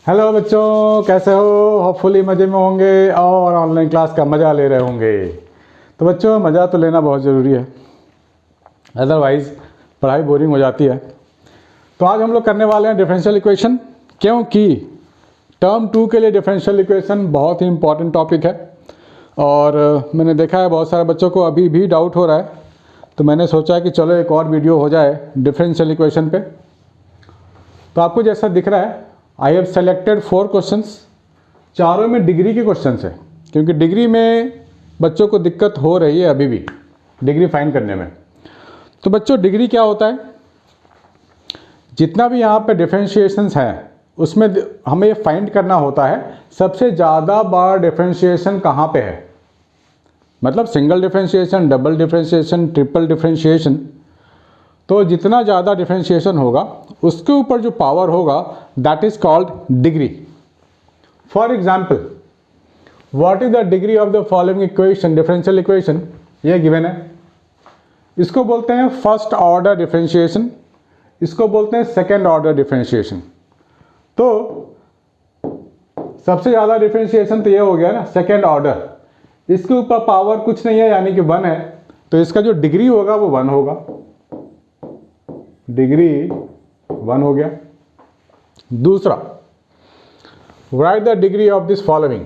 Hello बच्चों, कैसे हो? होपफुली मज़े में होंगे और ऑनलाइन क्लास का मज़ा ले रहे होंगे। तो बच्चों, मज़ा तो लेना बहुत ज़रूरी है, अदरवाइज़ पढ़ाई बोरिंग हो जाती है। तो आज हम लोग करने वाले हैं डिफरेंशियल इक्वेशन, क्योंकि टर्म 2 के लिए डिफरेंशियल इक्वेशन बहुत ही इंपॉर्टेंट टॉपिक है। और मैंने देखा है बहुत सारे बच्चों को अभी भी डाउट हो रहा है, तो मैंने सोचा कि चलो एक और वीडियो हो जाए डिफरेंशियल इक्वेशन पे। तो आपको जैसा दिख रहा है, आई हैव सेलेक्टेड 4 क्वेश्चंस, चारों में डिग्री के क्वेश्चंस हैं, क्योंकि डिग्री में बच्चों को दिक्कत हो रही है अभी भी डिग्री फाइंड करने में। तो बच्चों, डिग्री क्या होता है? जितना भी यहाँ पे डिफरेंशिएशंस हैं उसमें हमें ये फाइंड करना होता है सबसे ज़्यादा बार डिफरेंशिएशन कहाँ पे है। मतलब single differentiation, double differentiation, triple differentiation. तो जितना ज़्यादा डिफरेंशिएशन होगा उसके ऊपर जो पावर होगा that is called degree. For example, what is the degree of the following equation, differential equation ये गिवन है। इसको बोलते हैं फर्स्ट ऑर्डर डिफरेंशिएशन, इसको बोलते हैं सेकेंड ऑर्डर डिफरेंशिएशन। तो सबसे ज़्यादा डिफरेंशिएशन तो ये हो गया ना, सेकेंड ऑर्डर। इसके ऊपर पावर कुछ नहीं है, यानी कि 1 है, तो इसका जो डिग्री होगा वो 1 होगा। डिग्री 1 हो गया। दूसरा, right the degree of this following.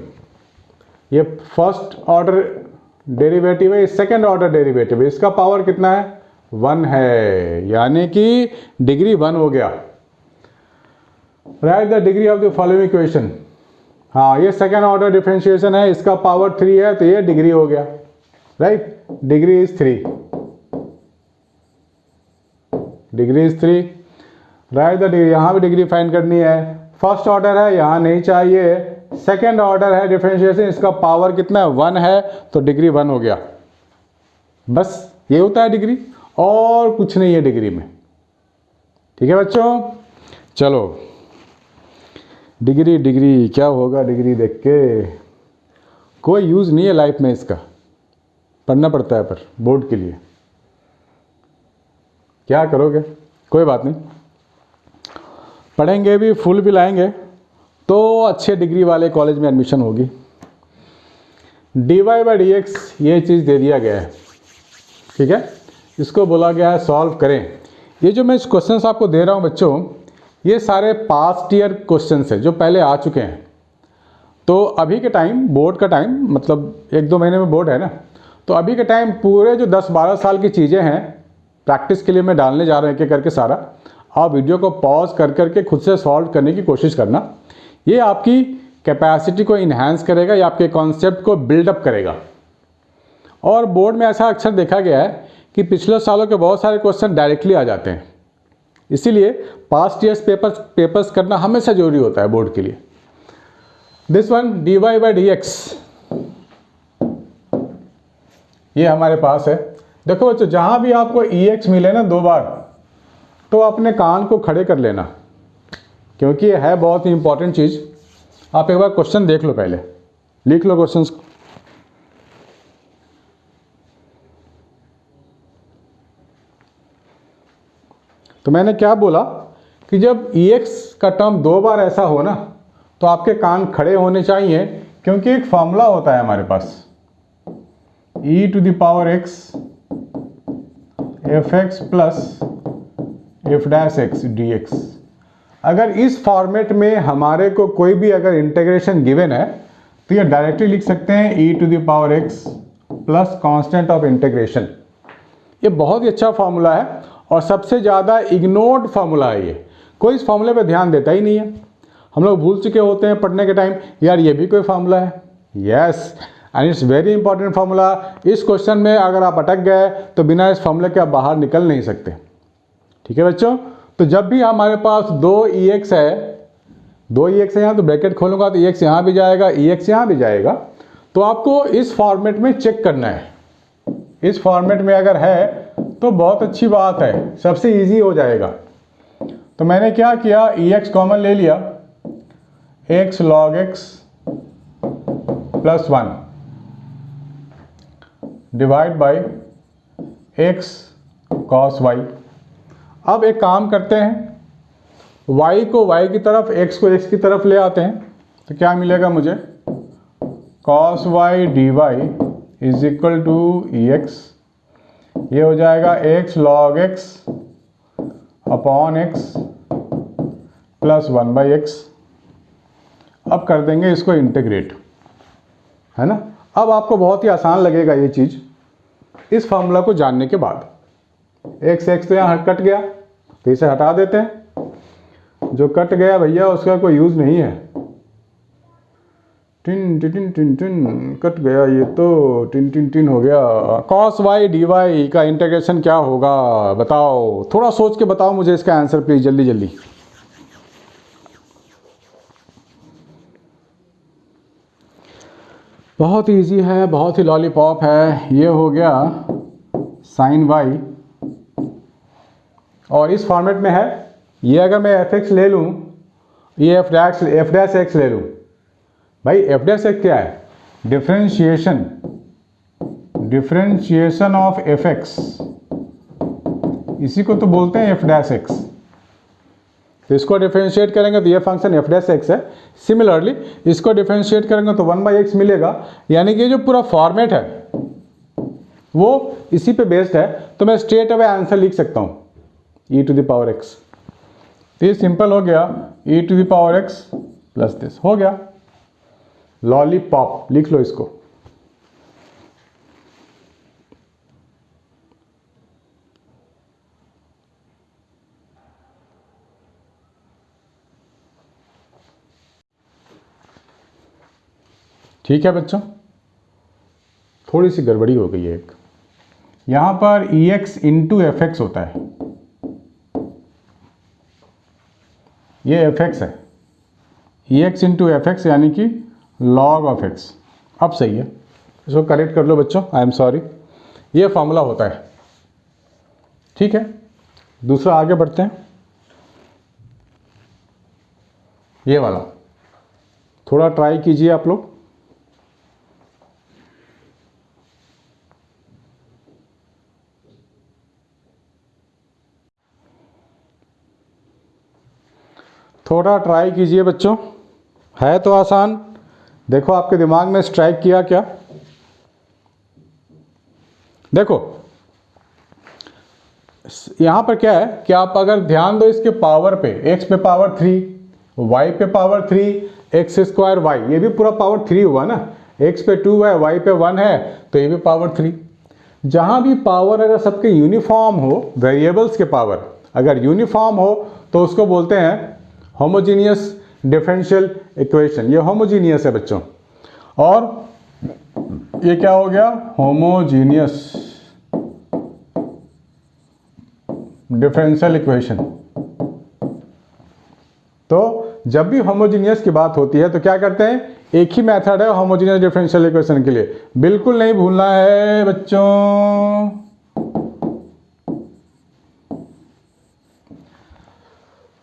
ये फर्स्ट ऑर्डर डेरिवेटिव है, सेकेंड ऑर्डर डेरिवेटिव है, इसका पावर कितना है? 1 है, यानी कि डिग्री 1 हो गया। Right the degree of the following equation. हाँ, ये सेकेंड ऑर्डर डिफरेंशिएशन है, इसका पावर 3 है, तो ये डिग्री हो गया। Right, degree is 3। Degree is 3। Right the degree, यहाँ भी डिग्री फाइंड करनी है। फर्स्ट ऑर्डर है, यहाँ नहीं चाहिए। सेकेंड ऑर्डर है डिफरेंशिएशन, इसका पावर कितना है? 1 है, तो डिग्री 1 हो गया। बस ये होता है डिग्री, और कुछ नहीं है डिग्री में। ठीक है बच्चों, चलो डिग्री डिग्री क्या होगा डिग्री देख के? कोई यूज़ नहीं है लाइफ में इसका, पढ़ना पड़ता है पर बोर्ड के लिए। क्या करोगे? कोई बात नहीं, पढ़ेंगे भी, फुल भी लाएंगे तो अच्छे डिग्री वाले कॉलेज में एडमिशन होगी। dy/dx ये चीज़ दे दिया गया है, ठीक है। इसको बोला गया है सॉल्व करें। ये जो मैं क्वेश्चंस आपको दे रहा हूँ बच्चों, ये सारे पास्ट ईयर क्वेश्चंस हैं जो पहले आ चुके हैं। तो अभी के टाइम, बोर्ड का टाइम, मतलब 1-2 महीने में बोर्ड है ना, तो अभी के टाइम पूरे जो 10-12 साल की चीज़ें हैं प्रैक्टिस के लिए मैं डालने जा रहा हूँ एक एक करके सारा। आप वीडियो को पॉज कर करके खुद से सॉल्व करने की कोशिश करना। ये आपकी कैपेसिटी को इन्हांस करेगा, या आपके कॉन्सेप्ट को बिल्डअप करेगा। और बोर्ड में ऐसा अक्सर देखा गया है कि पिछले सालों के बहुत सारे क्वेश्चन डायरेक्टली आ जाते हैं, इसीलिए पास्ट ईयर्स पेपर्स करना हमेशा जरूरी होता है बोर्ड के लिए। दिस वन dy/dx ये हमारे पास है। देखो बच्चों, जहाँ भी आपको ex मिले ना 2 बार, तो अपने कान को खड़े कर लेना, क्योंकि ये है बहुत ही इंपॉर्टेंट चीज़। आप एक बार क्वेश्चन देख लो, पहले लिख लो क्वेश्चंस। तो मैंने क्या बोला कि जब ex का टर्म 2 बार ऐसा हो ना, तो आपके कान खड़े होने चाहिए, क्योंकि एक फॉर्मूला होता है हमारे पास, e⁻x fx plus f' dx। अगर इस फॉर्मेट में हमारे को कोई भी अगर इंटीग्रेशन गिवन है, तो ये डायरेक्टली लिख सकते हैं e⁻x plus constant of integration. ये बहुत ही अच्छा फार्मूला है और सबसे ज़्यादा इग्नोर्ड फार्मूला है ये। कोई इस फार्मूले पे ध्यान देता ही नहीं है। हम लोग भूल चुके होते हैं पढ़ने के टाइम, यार ये भी कोई फार्मूला है। Yes, and it's very important formula. इस क्वेश्चन में अगर आप अटक गए तो बिना इस फार्मूले के आप बाहर निकल नहीं सकते। ठीक है बच्चों, तो जब भी हमारे पास 2ex है, 2ex है यहाँ, तो ब्रैकेट खोलूंगा तो ex यहाँ भी जाएगा, ex यहाँ भी जाएगा। तो आपको इस फॉर्मेट में चेक करना है। इस फॉर्मेट में अगर है तो बहुत अच्छी बात है, सबसे इजी हो जाएगा। तो मैंने क्या किया, ex कॉमन ले लिया, x log x plus 1 divide by x cos y। अब एक काम करते हैं, y को y की तरफ, x को x की तरफ ले आते हैं तो क्या मिलेगा मुझे, cos y dy is equal to ex, ये हो जाएगा x log x upon x plus 1/x। अब कर देंगे इसको इंटीग्रेट, है ना। अब आपको बहुत ही आसान लगेगा ये चीज़ इस फॉर्मूला को जानने के बाद। x तो यहाँ कट गया तो इसे हटा देते हैं, जो कट गया भैया उसका कोई यूज़ नहीं है। Tin tin tin tin cut गया, ये तो टिन टिन टिन हो गया। cos y dy का इंटीग्रेशन क्या होगा बताओ, थोड़ा सोच के बताओ मुझे इसका आंसर प्लीज, जल्दी जल्दी। बहुत ही ईजी है, बहुत ही लॉलीपॉप है। ये हो गया sin y और इस फॉर्मेट में है। ये अगर मैं fx ले लूँ, ये f डैश x ले लूँ, भाई f डैश x क्या है, डिफरेंशिएशन ऑफ fx, इसी को तो बोलते हैं f डैश x। तो इसको डिफरेंशिएट करेंगे तो ये फंक्शन f डैश x है। सिमिलरली इसको डिफरेंशिएट करेंगे तो 1/x मिलेगा। यानी कि जो पूरा फॉर्मेट है वो इसी पे बेस्ड है। तो मैं स्ट्रेट अवे आंसर लिख सकता हूँ e to the power x। तो ये सिंपल हो गया, e to the power x plus this हो गया। लॉलीपॉप लिख लो इसको। ठीक है बच्चों, थोड़ी सी गड़बड़ी हो गई है एक, यहां पर ex इंटू एफ एक्स होता है, ये fx है, ex इंटू एफ एक्स यानी कि log ऑफ x। अब सही है, इसको करेक्ट कर लो बच्चों, आई एम सॉरी, ये फॉर्मूला होता है। ठीक है, दूसरा आगे बढ़ते हैं। ये वाला थोड़ा ट्राई कीजिए आप लोग। थोड़ा ट्राई कीजिए बच्चों, है तो आसान। देखो आपके दिमाग में स्ट्राइक किया क्या, देखो यहां पर क्या है कि आप अगर ध्यान दो इसके पावर पे, x पे पावर 3, y पे पावर 3, x स्क्वायर y, ये भी पूरा पावर 3 हुआ ना। x पे 2 है, y पे 1 है, तो ये भी पावर 3। जहां भी पावर अगर सबके यूनिफॉर्म हो, वेरिएबल्स के पावर अगर यूनिफॉर्म हो तो उसको बोलते हैं होमोजीनियस डिफरेंशियल इक्वेशन। ये होमोजीनियस है बच्चों, और ये क्या हो गया, होमोजीनियस डिफरेंशियल इक्वेशन। तो जब भी होमोजीनियस की बात होती है तो क्या करते हैं, एक ही मेथड है होमोजीनियस डिफरेंशियल इक्वेशन के लिए, बिल्कुल नहीं भूलना है बच्चों।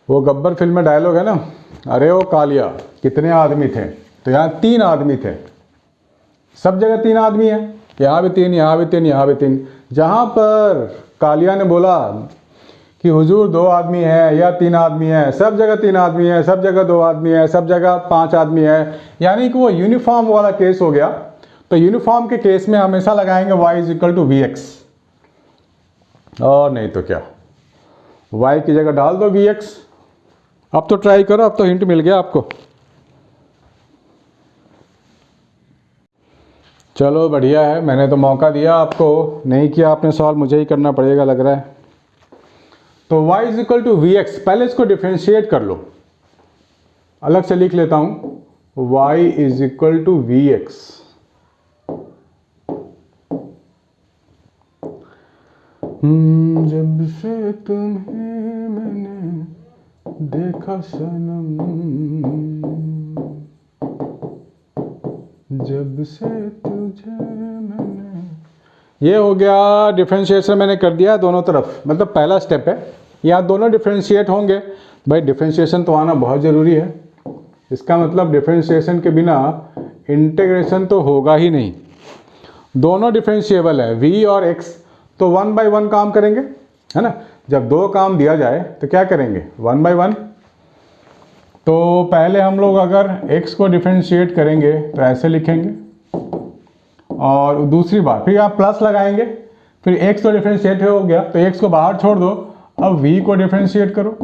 वो गब्बर फिल्म में डायलॉग है ना, अरे ओ कालिया कितने आदमी थे, तो यहाँ 3 आदमी थे, सब जगह 3 आदमी है, यहाँ भी 3, यहाँ भी 3, यहाँ भी 3। जहाँ पर कालिया ने बोला कि हुजूर 2 आदमी है या 3 आदमी है, सब जगह 3 आदमी है, सब जगह 2 आदमी है, सब जगह 5 आदमी है, यानी कि वो यूनिफॉर्म वाला केस हो गया। तो यूनिफॉर्म के केस में हमेशा लगाएंगे y is equal to v x, और नहीं तो क्या, y की जगह डाल दो वी एक्स। अब तो ट्राई करो, अब तो हिंट मिल गया आपको। चलो बढ़िया है, मैंने तो मौका दिया आपको, नहीं किया आपने सॉल्व, मुझे ही करना पड़ेगा लग रहा है। तो y is equal to v x, पहले इसको डिफ्रेंशिएट कर लो, अलग से लिख लेता हूं, y is equal to v x. जब से तुम्हें मैंने देखा सनम, जब से तुझे मैंने, ये हो गया डिफरेंशिएशन मैंने कर दिया दोनों तरफ, मतलब पहला स्टेप है। यहाँ दोनों डिफरेंशिएट होंगे, भाई डिफरेंशिएशन तो आना बहुत ज़रूरी है, इसका मतलब डिफरेंशिएशन के बिना इंटीग्रेशन तो होगा ही नहीं। दोनों डिफरेंशिएबल है v और x, तो 1/1 काम करेंगे, है ना। जब 2 काम दिया जाए तो क्या करेंगे, 1/1। तो पहले हम लोग अगर x को डिफ्रेंशिएट करेंगे तो ऐसे लिखेंगे, और दूसरी बात फिर आप प्लस लगाएंगे, फिर x तो डिफ्रेंशिएट हो गया तो x को बाहर छोड़ दो, अब v को डिफ्रेंशिएट करो।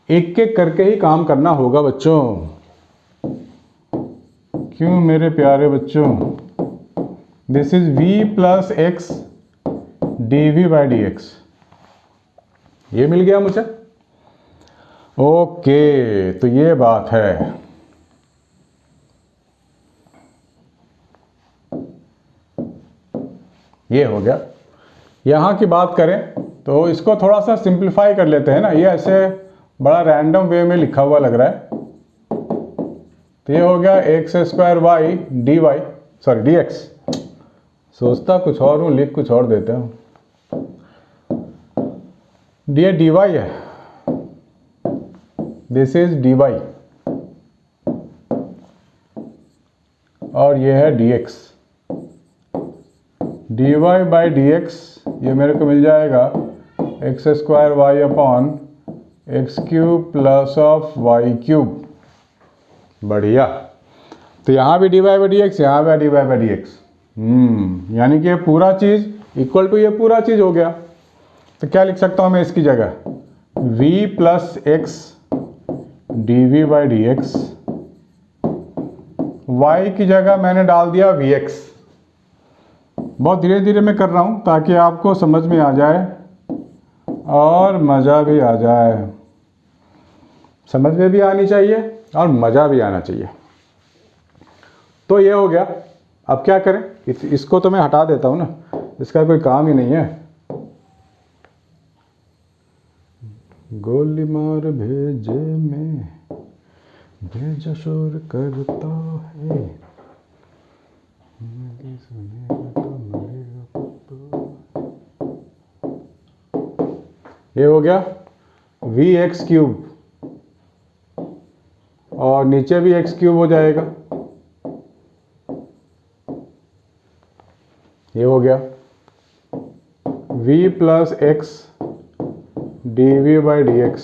एक एक करके ही काम करना होगा बच्चों, क्यों मेरे प्यारे बच्चों। This is v plus x dv by d x, ये मिल गया मुझे। ओके, तो ये बात है। ये हो गया। यहाँ की बात करें तो इसको थोड़ा सा सिंप्लीफाई कर लेते हैं ना, ये ऐसे बड़ा रैंडम वे में लिखा हुआ लग रहा है। तो ये हो गया x square y d y, sorry d x, सोचता कुछ और हूँ लिख कुछ और देते हूँ। ये डी वाई है, दिस इज डी वाई, और ये है d x. D y by d x ये मेरे को मिल जाएगा x square y upon x cube plus of y cube. बढ़िया। तो यहाँ भी d y by d x, यहाँ भी d y by d x, यानी कि ये पूरा चीज़ इक्वल टू ये पूरा चीज़ हो गया। तो क्या लिख सकता हूँ मैं इसकी जगह, v plus x d v by d x, y की जगह मैंने डाल दिया वी एक्स। बहुत धीरे धीरे मैं कर रहा हूँ ताकि आपको समझ में आ जाए और मज़ा भी आ जाए। समझ में भी आनी चाहिए और मज़ा भी आना चाहिए। तो ये हो गया। अब क्या करें, इसको तो मैं हटा देता हूँ ना, इसका कोई काम ही नहीं है। गोली मार भेजे में भेजा शोर करता है, ये हो गया वी एक्स क्यूब, और नीचे भी एक्स क्यूब हो जाएगा। ये हो गया v plus x d v by d x,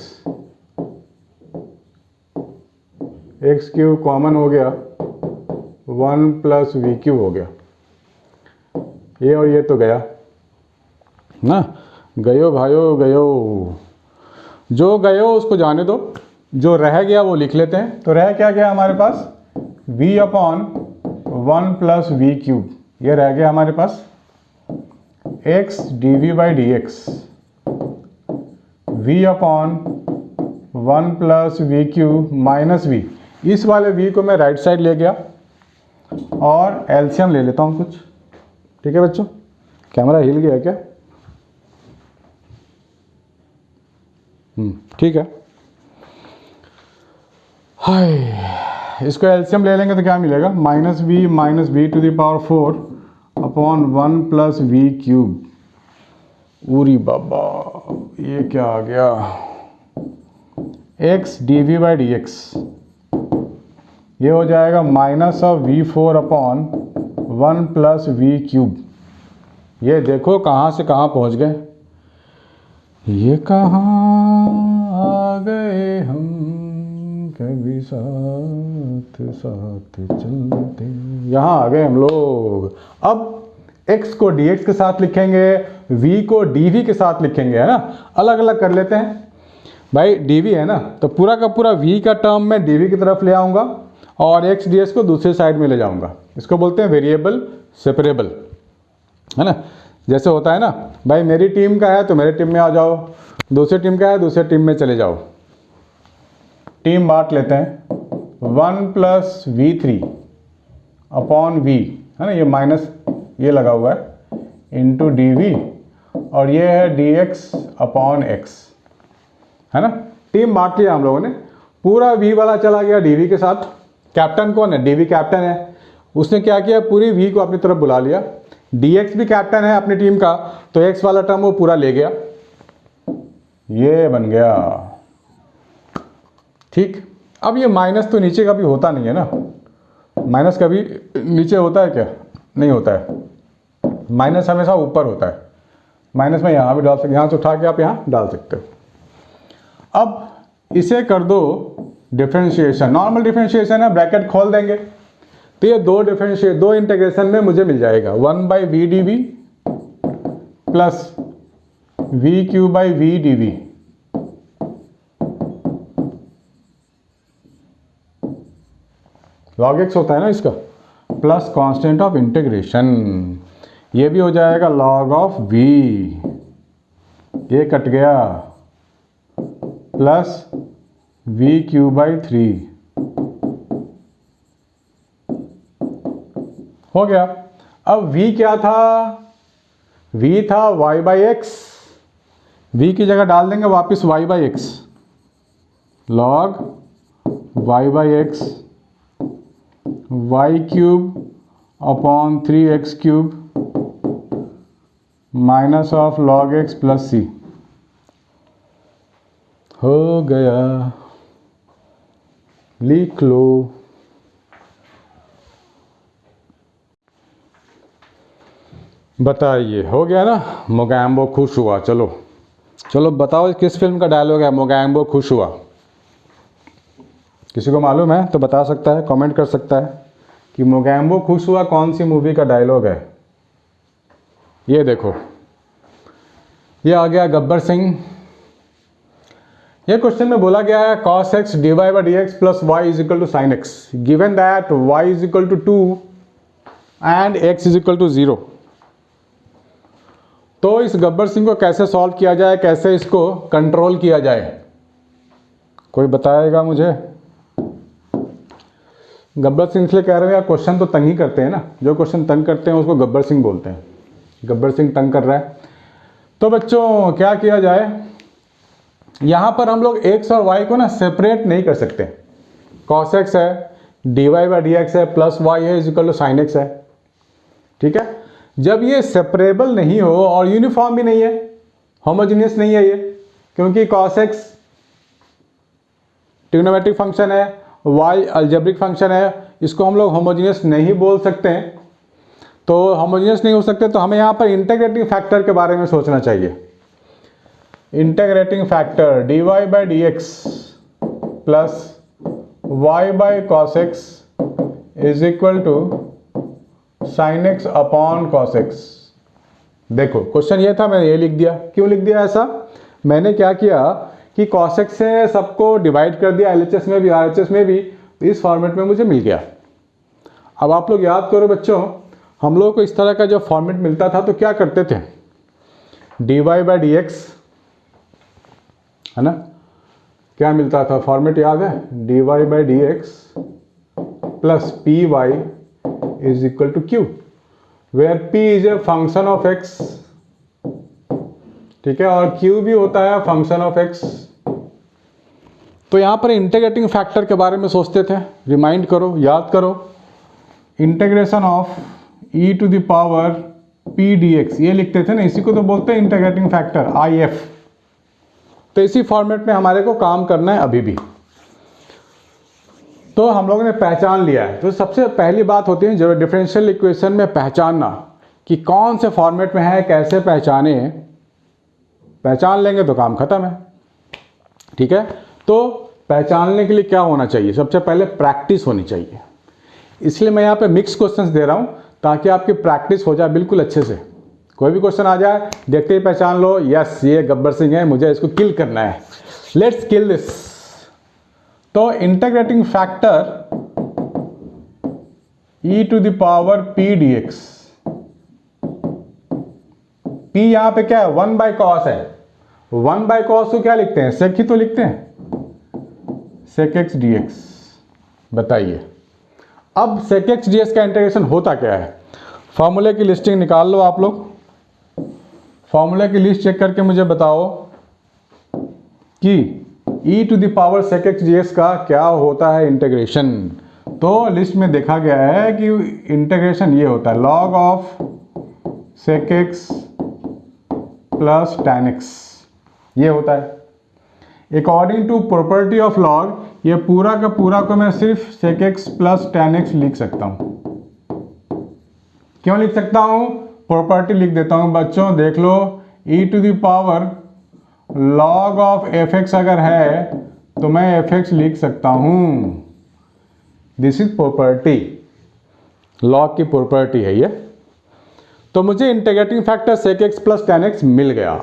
x cube common हो गया, 1 प्लस वी क्यूब हो गया। ये और ये तो गया ना, गयो भाइयों गयो। जो गयो उसको जाने दो, जो रह गया वो लिख लेते हैं। तो रह क्या गया हमारे पास, v upon 1 plus v cube, ये रह गया हमारे पास x d v by d x, v upon 1 plus v cube minus v। इस वाले v को मैं राइट साइड ले गया और एलसीएम ले लेता हूँ कुछ। ठीक है बच्चों, कैमरा हिल गया क्या? ठीक है। हाय, इसको एलसीएम ले लेंगे तो क्या मिलेगा, minus v to the power 4 upon 1 plus v cube. उरी बाबा, ये क्या आ गया, x d v by d x, ये हो जाएगा minus of v4 upon 1 plus v cube. ये देखो कहाँ से कहाँ पहुँच गए, ये कहाँ आ गए हम, कभी साथ साथ चलते, यहाँ आ गए हम लोग। अब x को dx के साथ लिखेंगे, v को dv के साथ लिखेंगे, है ना। अलग अलग कर लेते हैं भाई, dv है ना, तो पूरा का पूरा v का टर्म मैं dv की तरफ ले आऊँगा और x ds को दूसरी साइड में ले जाऊँगा। इसको बोलते हैं वेरिएबल सेपरेबल, है ना। जैसे होता है ना भाई, मेरी टीम का है तो मेरी टीम में आ जाओ, दूसरी टीम का है दूसरी टीम में चले जाओ। टीम बांट लेते हैं, 1 प्लस v3 अपॉन v, है ना, ये माइनस ये लगा हुआ है, इंटू डी, और ये है dx अपॉन x, है ना। टीम बांट लिया हम लोगों ने, पूरा v वाला चला गया dv के साथ। कैप्टन कौन है, dv कैप्टन है, उसने क्या किया, पूरी v को अपनी तरफ बुला लिया। dx भी कैप्टन है अपनी टीम का, तो x वाला टर्म वो पूरा ले गया, ये बन गया। ठीक, अब ये माइनस तो नीचे कभी होता नहीं है ना, माइनस कभी नीचे होता है क्या, नहीं होता है, माइनस हमेशा ऊपर होता है। माइनस में यहाँ भी डाल सकते, यहाँ से उठा के आप यहाँ डाल सकते हो। अब इसे कर दो डिफरेंशिएशन, नॉर्मल डिफरेंशिएशन है, ब्रैकेट खोल देंगे तो ये दो इंटीग्रेशन में मुझे मिल जाएगा 1/v/dv plus v/v/dv। log x होता है ना इसका, प्लस कांस्टेंट ऑफ इंटीग्रेशन, ये भी हो जाएगा log ऑफ v, ये कट गया, प्लस v/3 हो गया। अब v क्या था, v था y/x, v की जगह डाल देंगे वापस y/x, log y/x y³ minus of log x plus c हो गया, लिख लो। बताइए, हो गया ना, मोगैम्बो खुश हुआ। चलो चलो बताओ किस फिल्म का डायलॉग है मोगैम्बो खुश हुआ? किसी को मालूम है तो बता सकता है, कमेंट कर सकता है कि मोगैम्बो खुश हुआ कौन सी मूवी का डायलॉग है। ये देखो, ये आ गया गब्बर सिंह। ये क्वेश्चन में बोला गया है cos x dy/dx plus y is equal to sin x, given that y is equal to 2 and x is equal to 0। तो इस गब्बर सिंह को कैसे सॉल्व किया जाए, कैसे इसको कंट्रोल किया जाए, कोई बताएगा मुझे? गब्बर सिंह इसलिए कह रहे हैं यार, क्वेश्चन तो तंग ही करते हैं ना, जो क्वेश्चन तंग करते हैं उसको गब्बर सिंह बोलते हैं। गब्बर सिंह तंग कर रहा है। तो बच्चों क्या किया जाए, यहाँ पर हम लोग x और y को ना सेपरेट नहीं कर सकते। cos x है, dy/dx है, प्लस y है is equal to sin x है, ठीक है। जब ये सेपरेबल नहीं हो और यूनिफॉर्म भी नहीं है, होमोजेनियस नहीं है ये, क्योंकि cos x ट्रिग्नोमेट्रिक फंक्शन है, y अलजेब्रिक फंक्शन है, इसको हम लोग होमोजेनियस नहीं बोल सकते हैं। तो होमोजेनियस नहीं हो सकते तो हमें यहाँ पर इंटीग्रेटिंग फैक्टर के बारे में सोचना चाहिए। Integrating factor dy/dx plus y/cos x is equal to sin x upon cos x। देखो क्वेश्चन ये था, मैंने ये लिख दिया। क्यों लिख दिया ऐसा? मैंने क्या किया कि cos x से सबको डिवाइड कर दिया, LHS में भी RHS में भी, तो इस फॉर्मेट में मुझे मिल गया। अब आप लोग याद करो बच्चों, हम लोग को इस तरह का जब फॉर्मेट मिलता था तो क्या करते थे, dy/dx है ना, क्या मिलता था फॉर्मेट याद है, dy/dx plus py is equal to q, where p is a function of x, ठीक है, और q भी होता है फंक्शन ऑफ x। तो यहां पर इंटीग्रेटिंग फैक्टर के बारे में सोचते थे, रिमाइंड करो, याद करो, integration of e to the power p dx, ये लिखते थे ना, इसी को तो बोलते हैं इंटीग्रेटिंग फैक्टर if। तो इसी फॉर्मेट में हमारे को काम करना है अभी भी। तो हम लोगों ने पहचान लिया है। तो सबसे पहली बात होती है जो डिफरेंशियल इक्वेशन में पहचानना कि कौन से फॉर्मेट में है, कैसे पहचाने। पहचान लेंगे तो काम खत्म है, ठीक है। तो पहचानने के लिए क्या होना चाहिए, सबसे पहले प्रैक्टिस होनी चाहिए। इसलिए मैं यहाँ पे मिक्स क्वेश्चंस दे रहा हूँ ताकि आपकी प्रैक्टिस हो जाए बिल्कुल अच्छे से। कोई भी क्वेश्चन आ जाए देखते ही पहचान लो, यस ये गब्बर सिंह है, मुझे इसको किल करना है, लेट्स किल दिस। तो integrating factor e to the power p dx, p यहां पे क्या है, 1/cos है, 1/cos को क्या लिखते हैं, sec ही तो लिखते हैं, sec x dx। बताइए अब sec x dx का इंटीग्रेशन होता क्या है। फॉर्मूले की लिस्टिंग निकाल लो आप लोग, फॉर्मूले की लिस्ट चेक करके मुझे बताओ कि e to the power sec x dx का क्या होता है इंटीग्रेशन। तो लिस्ट में देखा गया है कि इंटीग्रेशन ये होता है log of sec x plus tan x, ये होता है। According to property of log, ये पूरा का पूरा को मैं सिर्फ sec x plus tan x लिख सकता हूं। क्यों लिख सकता हूं, प्रॉपर्टी लिख देता हूं बच्चों, देख लो, e to the power log of fx अगर है तो मैं fx लिख सकता हूँ, दिस इज प्रॉपर्टी, लॉग की प्रॉपर्टी है ये। तो मुझे integrating factor sec x plus tan x मिल गया।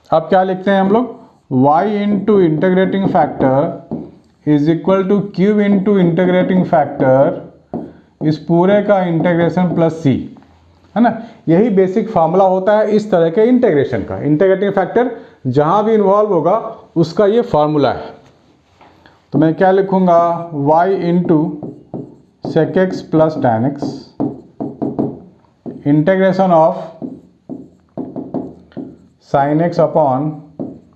अब क्या लिखते हैं हम लोग, y into integrating factor is equal to q into integrating factor इस पूरे का इंटीग्रेशन प्लस c, है ना। यही बेसिक फार्मूला होता है इस तरह के इंटीग्रेशन का। इंटीग्रेटिंग फैक्टर जहाँ भी इन्वॉल्व होगा उसका ये फार्मूला है। तो मैं क्या लिखूँगा, y into sec x plus tan x integration of sin x upon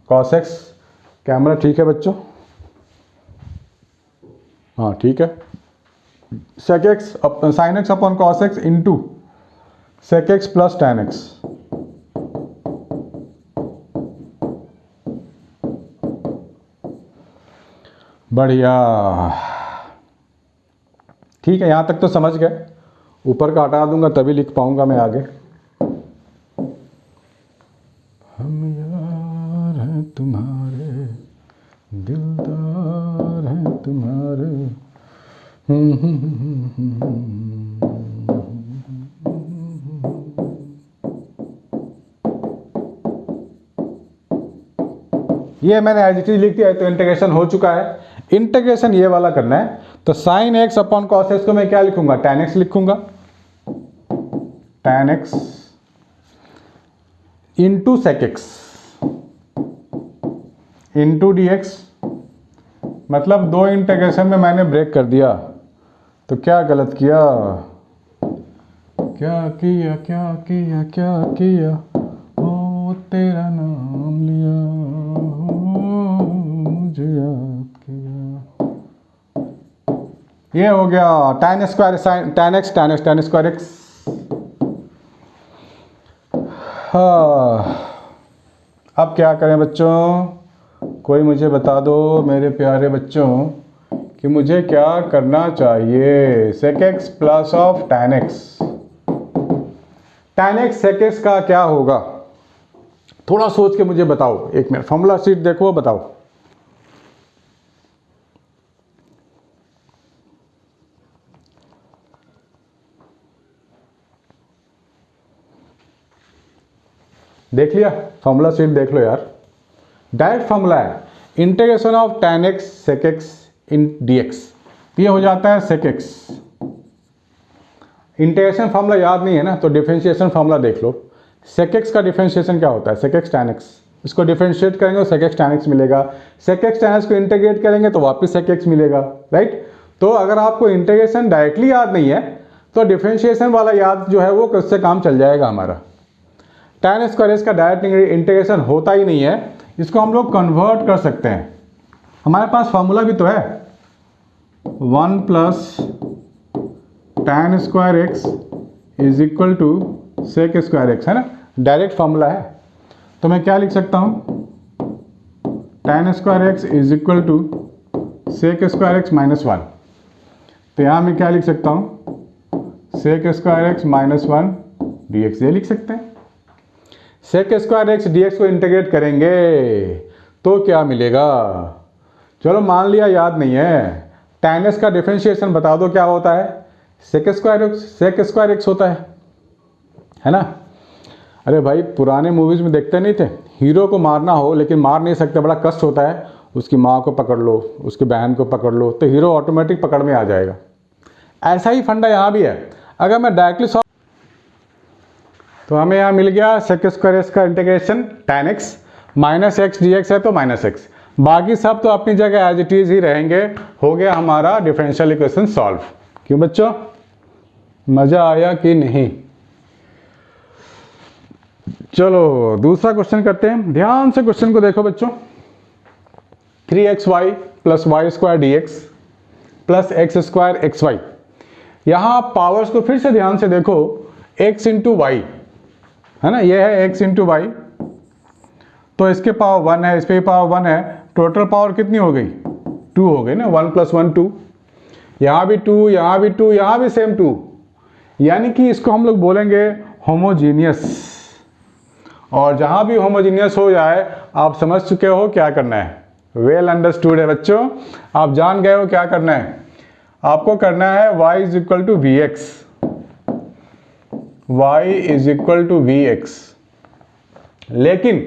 cos x। Camera ठीक है बच्चों? हाँ ठीक है। sec x sin x upon cos x into sec x plus tan x। बढ़िया, ठीक है, यहाँ तक तो समझ गए। ऊपर का हटा दूंगा तभी लिख पाऊंगा मैं आगे। हम यार हैं तुम्हारे, दिलदार हैं तुम्हारे। ये मैंने एज इट इज लिख दिया है, तो इंटीग्रेशन हो चुका है। इंटीग्रेशन ये वाला करना है, तो sine x upon cos x को मैं क्या लिखूंगा, tan एक्स लिखूंगा, tan x into sec x into d x. मतलब दो इंटीग्रेशन में मैंने ब्रेक कर दिया, तो क्या गलत किया, क्या किया क्या किया क्या किया, ओ तेरा नाम लिया, मुझे याद किया। ये हो गया tan square sine tan x tan square x. हाँ, अब क्या करें बच्चों, कोई मुझे बता दो मेरे प्यारे बच्चों कि मुझे क्या करना चाहिए। sec x plus of tan x, tan x sec x का क्या होगा, थोड़ा सोच के मुझे बताओ। एक मिनट, फॉर्मूला शीट देखो, बताओ। देख लिया, फॉर्मूला शीट देख लो यार। डायरेक्ट फॉर्मूला है, integration of tan x sec x in dx। ये हो जाता है sec x। इंटीग्रेशन फॉर्मूला याद नहीं है ना, तो डिफरेंशिएशन फॉर्मूला देख लो। sec x का डिफरेंशिएशन क्या होता है, sec x tan x। इसको डिफरेंशिएट करेंगे तो sec x tan x मिलेगा। sec x tan x को इंटीग्रेट करेंगे तो वापस sec x मिलेगा, राइट। तो अगर आपको इंटीग्रेशन डायरेक्टली याद नहीं है तो डिफरेंशिएशन वाला याद जो है वो उससे काम चल जाएगा हमारा। tan स्क्वायर का डायरेक्ट इंटीग्रेशन होता ही नहीं है, इसको हम लोग कन्वर्ट कर सकते हैं। हमारे पास फार्मूला भी तो है, 1 plus tan square x is equal to sec square x, है ना, डायरेक्ट फार्मूला है। तो मैं क्या लिख सकता हूँ, tan square x is equal to sec square x minus 1। तो यहाँ मैं क्या लिख सकता हूँ, sec square x minus 1 d x, ये लिख सकते हैं। Sec square x d x को इंटीग्रेट करेंगे तो क्या मिलेगा, चलो मान लिया याद नहीं है। tan x का डिफरेंशिएशन बता दो क्या होता है, सेक स्क्वायर एक्स होता है ना। अरे भाई, पुराने मूवीज में देखते नहीं थे, हीरो को मारना हो लेकिन मार नहीं सकते, बड़ा कष्ट होता है, उसकी माँ को पकड़ लो, उसकी बहन को पकड़ लो, तो हीरो ऑटोमेटिक पकड़ में आ जाएगा। ऐसा ही फंडा यहाँ भी है। अगर मैं डायरेक्टली तो हमें यहाँ मिल गया सेक स्क्वायर एक्स का integration tan x minus x d x है तो माइनस एक्स, बाकी सब तो अपनी जगह एज इट इज ही रहेंगे। हो गया हमारा डिफरेंशियल इक्वेशन सॉल्व। क्यों बच्चों, मज़ा आया कि नहीं? चलो दूसरा क्वेश्चन करते हैं, ध्यान से क्वेश्चन को देखो बच्चों। 3xy plus y square d x plus x square x y. यहाँ पावर्स को फिर से ध्यान से देखो, x इंटू वाई है ना, ये है x इंटू वाई, तो इसके पावर 1 है, इस पे पावर 1 है, टोटल पावर कितनी हो गई, 2 हो गई ना, 1 प्लस 1 2, यहाँ भी 2, यहाँ भी 2, यहाँ भी सेम 2, यानी कि इसको हम लोग बोलेंगे होमोजीनियस। और जहाँ भी होमोजीनियस हो जाए आप समझ चुके हो क्या करना है, वेल अंडरस्टूड है बच्चों। आप जान गए हो क्या करना है। आपको करना है y is equal to v x, y is equal to v x. लेकिन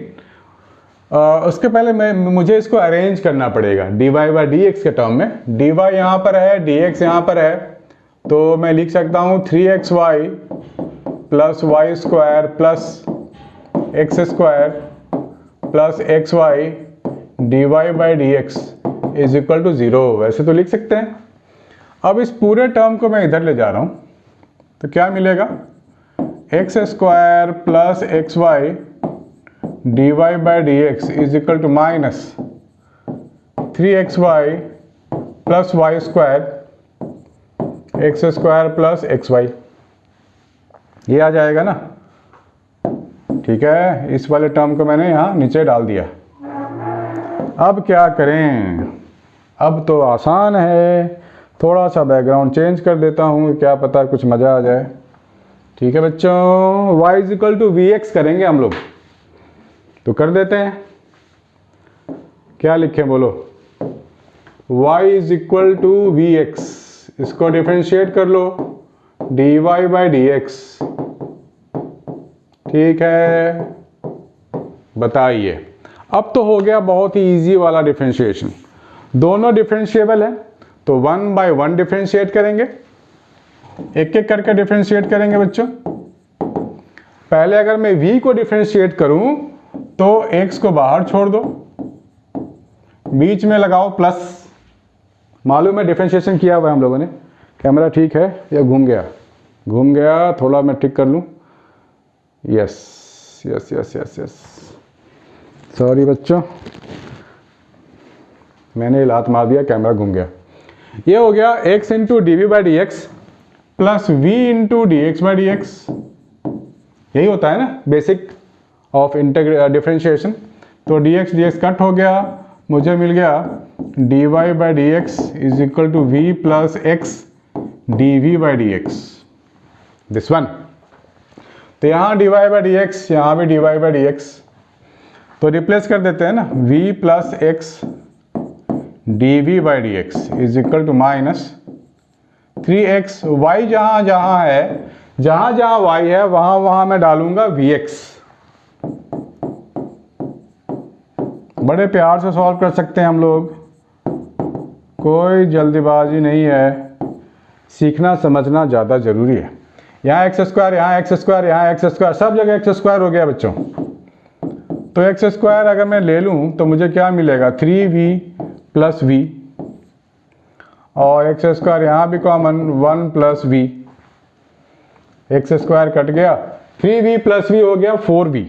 उसके पहले मुझे इसको अरेंज करना पड़ेगा dy बाई डी एक्स के टर्म में। dy यहाँ पर है, dx यहाँ पर है, तो मैं लिख सकता हूँ 3xy plus y square plus x square plus x y d y by d x is equal to 0। वैसे तो लिख सकते हैं। अब इस पूरे टर्म को मैं इधर ले जा रहा हूँ, तो क्या मिलेगा, x square plus x y d y by d x is equal to minus 3xy plus y square x square plus x y. ये आ जाएगा ना, ठीक है। इस वाले टर्म को मैंने यहाँ नीचे डाल दिया। अब क्या करें, अब तो आसान है। थोड़ा सा बैकग्राउंड चेंज कर देता हूँ, क्या पता कुछ मज़ा आ जाए। ठीक है बच्चों, y is equal to v x करेंगे हम लोग, तो कर देते हैं। क्या लिखें बोलो, y is equal to v x, इसको डिफरेंशिएट कर लो dy बाई डी एक्स। ठीक है, बताइए। अब तो हो गया बहुत ही इजी वाला डिफरेंशिएशन। दोनों डिफरेंशिएबल है तो 1 बाई 1 डिफरेंशिएट करेंगे, एक एक करके डिफरेंशिएट करेंगे बच्चों। पहले अगर मैं v को डिफरेंशिएट करूं तो x को बाहर छोड़ दो, बीच में लगाओ प्लस। मालूम है डिफरेंशिएशन किया हुआ है हम लोगों ने। कैमरा ठीक है या घूम गया? घूम गया, थोड़ा मैं ठीक कर लूं। Yes yes yes yes yes, sorry बच्चों, मैंने लात मार दिया, कैमरा घूम गया। ये हो गया x into d v by d x plus v into d x by d x. यही होता है ना बेसिक ऑफ डिफरेंशिएशन। तो डी एक्स कट हो गया, मुझे मिल गया d y by d x is equal to v plus x d v by d x, this one. तो यहाँ d y by d x, यहाँ भी d y by d x, तो रिप्लेस कर देते हैं ना, v plus x d v by d x is equal to minus 3x। y जहाँ जहाँ है, जहाँ जहाँ y है वहाँ वहाँ मैं डालूंगा vx। बड़े प्यार से सॉल्व कर सकते हैं हम लोग, कोई जल्दीबाजी नहीं है। सीखना समझना ज़्यादा ज़रूरी है। यहाँ एक्स स्क्वायर, यहाँ एक्स स्क्वायर, यहाँ एक्स स्क्वायर, सब जगह एक्स स्क्वायर हो गया बच्चों। तो एक्स स्क्वायर अगर मैं ले लूँ तो मुझे क्या मिलेगा, 3v प्लस v, और एक्स स्क्वायर यहाँ भी common 1 plus v। X square cut गया, 3v प्लस v हो गया 4v,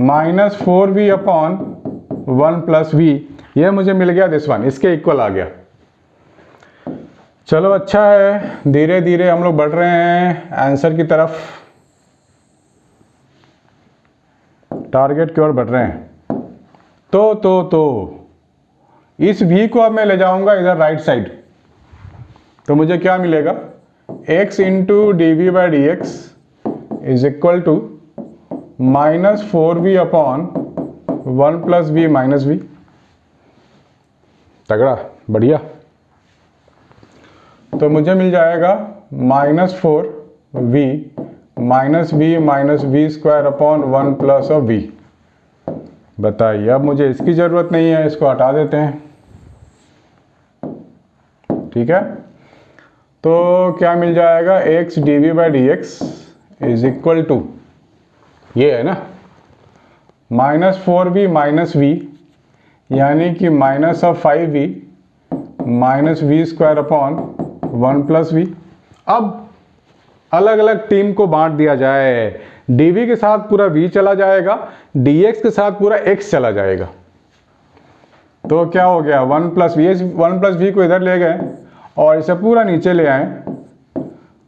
minus 4v upon 1 plus v। ये मुझे मिल गया दिस वन, इसके इक्वल आ गया। चलो अच्छा है, धीरे धीरे हम लोग बढ़ रहे हैं आंसर की तरफ, टारगेट की ओर बढ़ रहे हैं। तो इस v को अब मैं ले जाऊंगा इधर राइट साइड, तो मुझे क्या मिलेगा, x into d v by d x is equal to minus 4v upon 1 plus v minus v। तगड़ा, बढ़िया। तो मुझे मिल जाएगा -4v minus v square upon 1 plus of v। बताइए, अब मुझे इसकी ज़रूरत नहीं है, इसको हटा देते हैं। ठीक है, तो क्या मिल जाएगा, x d v by d x is equal to, ये है ना, -4v माइनस v, यानी कि minus of 5v minus v square upon 1 plus v। अब अलग अलग टीम को बांट दिया जाए, dv के साथ पूरा v चला जाएगा, dx के साथ पूरा x चला जाएगा। तो क्या हो गया, 1 प्लस v को इधर ले गए और इसे पूरा नीचे ले आए,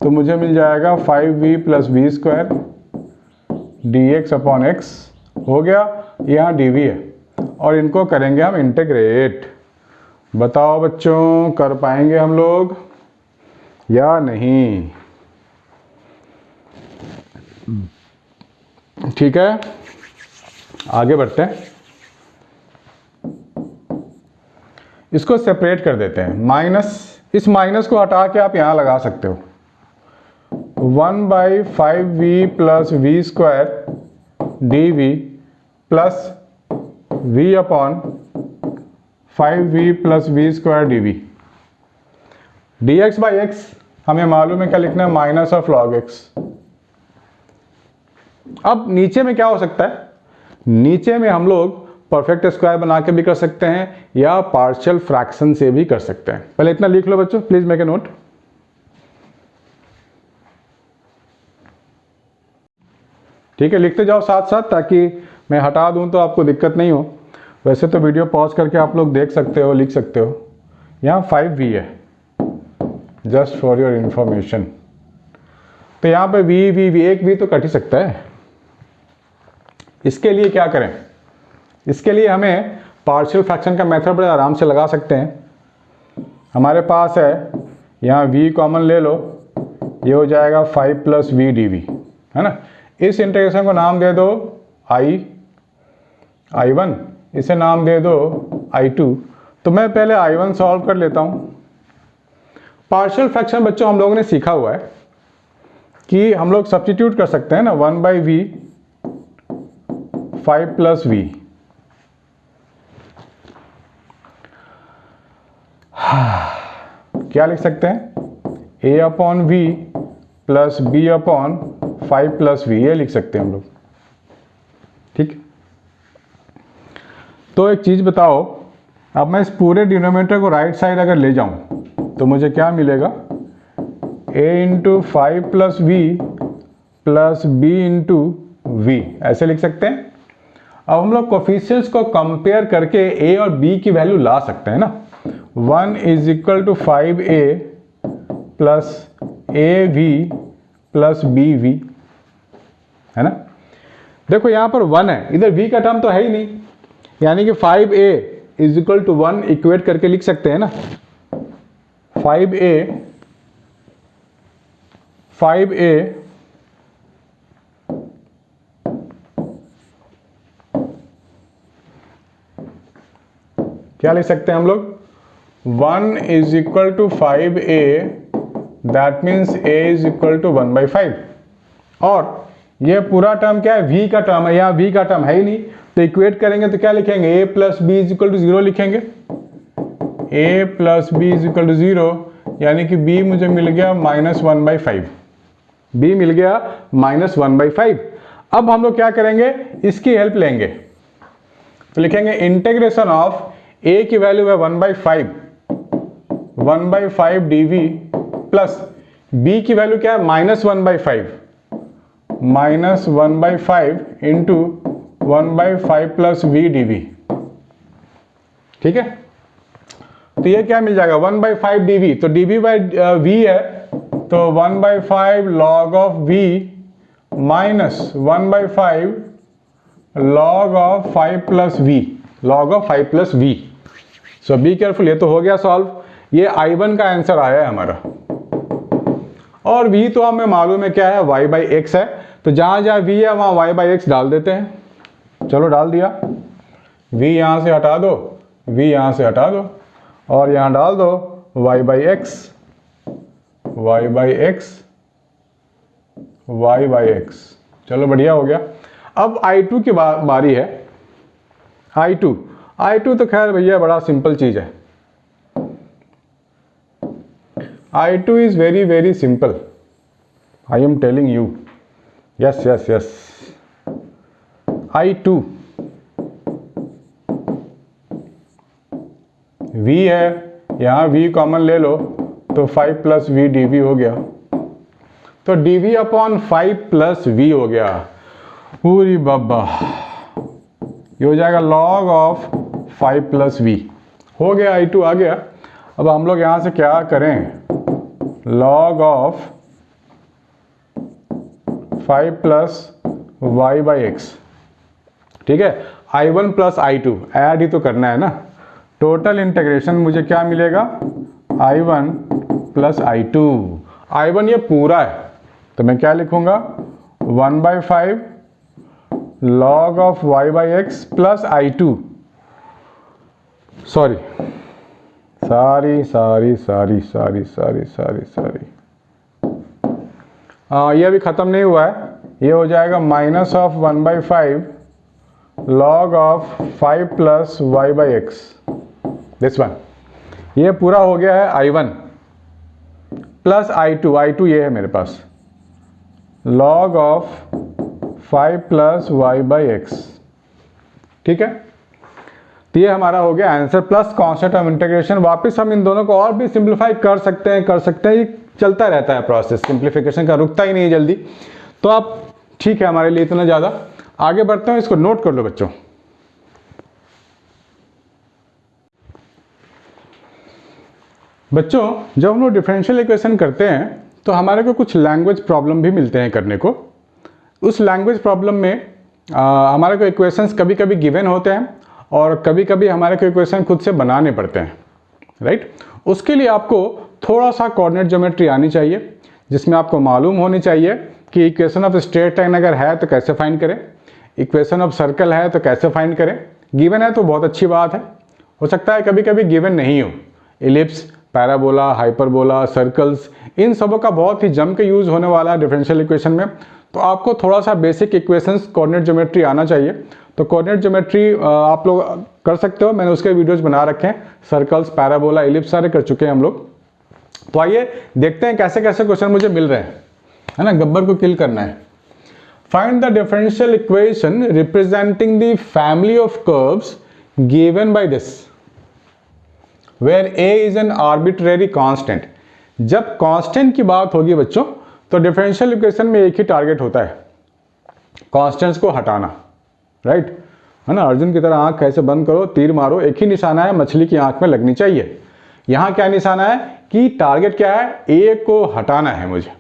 तो मुझे मिल जाएगा 5v plus v square dx upon x हो गया। यहाँ dv है और इनको करेंगे हम इंटीग्रेट। बताओ बच्चों, कर पाएंगे हम लोग या नहीं? ठीक है, आगे बढ़ते हैं। इसको सेपरेट कर देते हैं, माइनस, इस माइनस को हटा के आप यहाँ लगा सकते हो, 1/5v plus v square d v plus v upon 5v plus v square d v. dx by x हमें मालूम है क्या लिखना है, माइनस ऑफ लॉग एक्स। अब नीचे में क्या हो सकता है, नीचे में हम लोग परफेक्ट स्क्वायर बना के भी कर सकते हैं या पार्शियल फ्रैक्शन से भी कर सकते हैं। पहले इतना लिख लो बच्चों, प्लीज मेक ए नोट। ठीक है, लिखते जाओ साथ साथ, ताकि मैं हटा दूं तो आपको दिक्कत नहीं हो। वैसे तो वीडियो पॉज करके आप लोग देख सकते हो, लिख सकते हो। यहाँ 5v है, जस्ट फॉर योर इंफॉर्मेशन। तो यहाँ पे v एक v तो कट ही सकता है। इसके लिए क्या करें, इसके लिए हमें पार्शियल फ्रैक्शन का मेथड बड़े आराम से लगा सकते हैं। हमारे पास है, यहाँ v कॉमन ले लो, ये हो जाएगा 5 प्लस वी डी वी, है ना। इस इंटीग्रेशन को नाम दे दो I1, इसे नाम दे दो I2। तो मैं पहले I1 सॉल्व कर लेता हूँ। पार्शियल फ्रैक्शन बच्चों हम लोगों ने सीखा हुआ है कि हम लोग सब्स्टिट्यूट कर सकते हैं ना, 1/v 5 प्लस v। क्या लिख सकते हैं, a upon v plus b upon 5 plus v, ये लिख सकते हैं हम लोग। ठीक, तो एक चीज बताओ, अब मैं इस पूरे डिनोमिनेटर को राइट साइड अगर ले जाऊं तो मुझे क्या मिलेगा, a into 5 plus v plus b into v, ऐसे लिख सकते हैं। अब हम लोग कोफिशिएंट्स को कंपेयर करके a और b की वैल्यू ला सकते हैं ना। 1 is equal to 5a plus av plus bv, है ना। देखो यहाँ पर 1 है, इधर v का टर्म तो है ही नहीं, यानी कि 5a is equal to 1 equate करके लिख सकते हैं ना। 5a क्या लिख सकते हैं हम लोग, 1 is equal to 5a, that means a is equal to 1/5। और ये पूरा टर्म क्या है, v का टर्म है, यहाँ v का टर्म है ही नहीं, तो इक्वेट करेंगे तो क्या लिखेंगे, a plus b is equal to 0 लिखेंगे। a plus b is equal to 0, यानी कि b मुझे मिल गया -1/5, b मिल गया -1/5। अब हम लोग क्या करेंगे, इसकी हेल्प लेंगे, तो लिखेंगे इंटीग्रेशन ऑफ a की वैल्यू है 1/5 dv प्लस b की वैल्यू क्या है, -1/5 इंटू 1/5 प्लस v dv। ठीक है, तो ये क्या मिल जाएगा, 1/5 dv, तो dv बाई v है, तो 1/5 log of v minus 1/5 log of 5 plus v, log of 5 plus v। So be careful, ये तो हो गया सॉल्व। ये I1 का आंसर आया है हमारा, और v तो हमें मालूम है क्या है, y बाई एक्स है, तो जहां जहां v है वहां y बाई एक्स डाल देते हैं। चलो डाल दिया, v यहां से हटा दो, v यहां से हटा दो, और यहां डाल दो y by x, y by x, y by x. चलो बढ़िया हो गया। अब I2 की बारी है। I2 तो खैर भैया बड़ा सिंपल चीज है। I2 is very very simple. I am telling you. Yes. I2 v है, यहाँ v कॉमन ले लो, तो 5 प्लस वी डी वी हो गया, तो dv अपॉन 5 प्लस वी हो गया। पूरी बाबा, ये हो जाएगा log ऑफ 5 प्लस वी, हो गया। I2 आ गया। अब हम लोग यहाँ से क्या करें, log of 5 plus y by x. ठीक है, I1 प्लस I2 ऐड ही तो करना है ना। टोटल इंटीग्रेशन मुझे क्या मिलेगा, I1 प्लस I2। I1 ये पूरा है, तो मैं क्या लिखूंगा, 1/5 log of y by x plus I2, sorry सारी सारी सारी सारी सारी सारी सारी ये अभी ख़त्म नहीं हुआ है, ये हो जाएगा minus of 1/5 log of 5 plus y by x, this one. ये पूरा हो गया है I1 प्लस I2 ये है मेरे पास, log of 5 plus y by x, ठीक है। तो ये हमारा हो गया answer plus constant of integration. वापस हम इन दोनों को और भी सिंप्लीफाई कर सकते हैं, ये चलता रहता है प्रोसेस, सिंप्लीफिकेशन का रुकता ही नहीं है जल्दी। तो आप ठीक है, हमारे लिए इतना ज़्यादा। आगे बढ़ते हैं, इसको नोट कर लो बच्चों। जब हम लोग डिफरेंशियल इक्वेशन करते हैं तो हमारे को कुछ लैंग्वेज प्रॉब्लम भी मिलते हैं करने को। उस लैंग्वेज प्रॉब्लम में हमारे को इक्वेशंस कभी कभी गिवन होते हैं और कभी कभी हमारे को इक्वेशन खुद से बनाने पड़ते हैं, राइट। उसके लिए आपको थोड़ा सा कोऑर्डिनेट ज्योमेट्री आनी चाहिए, जिसमें आपको मालूम होनी चाहिए कि इक्वेशन ऑफ स्ट्रेट लाइन अगर है तो कैसे फाइंड करें, इक्वेशन ऑफ सर्कल है तो कैसे फाइंड करें। गिवन है तो बहुत अच्छी बात है, हो सकता है कभी कभी गिवन नहीं हो। एलिप्स, पैराबोला, हाइपरबोला, सर्कल्स, इन सबों का बहुत ही जम के यूज़ होने वाला है डिफरेंशियल इक्वेशन में। तो आपको थोड़ा सा बेसिक इक्वेशंस कोऑर्डिनेट ज्योमेट्री आना चाहिए। तो कोऑर्डिनेट ज्योमेट्री आप लोग कर सकते हो, मैंने उसके वीडियोज़ बना रखे हैं। सर्कल्स, पैराबोला, एलिप्स सारे कर चुके हैं हम लोग। तो आइए देखते हैं कैसे कैसे क्वेश्चन मुझे मिल रहे हैं, है ना। गब्बर को किल करना है। Find the differential equation representing the family of curves given by this where a is an arbitrary constant. जब कांस्टेंट की बात होगी बच्चों तो डिफरेंशियल इक्वेशन में एक ही टारगेट होता है, कांस्टेंट्स को हटाना, राइट, है ना। अर्जुन की तरह आंख ऐसे बंद करो, तीर मारो, एक ही निशाना है, मछली की आंख में लगनी चाहिए। यहाँ क्या निशाना है कि टारगेट क्या है, ए को हटाना है मुझे,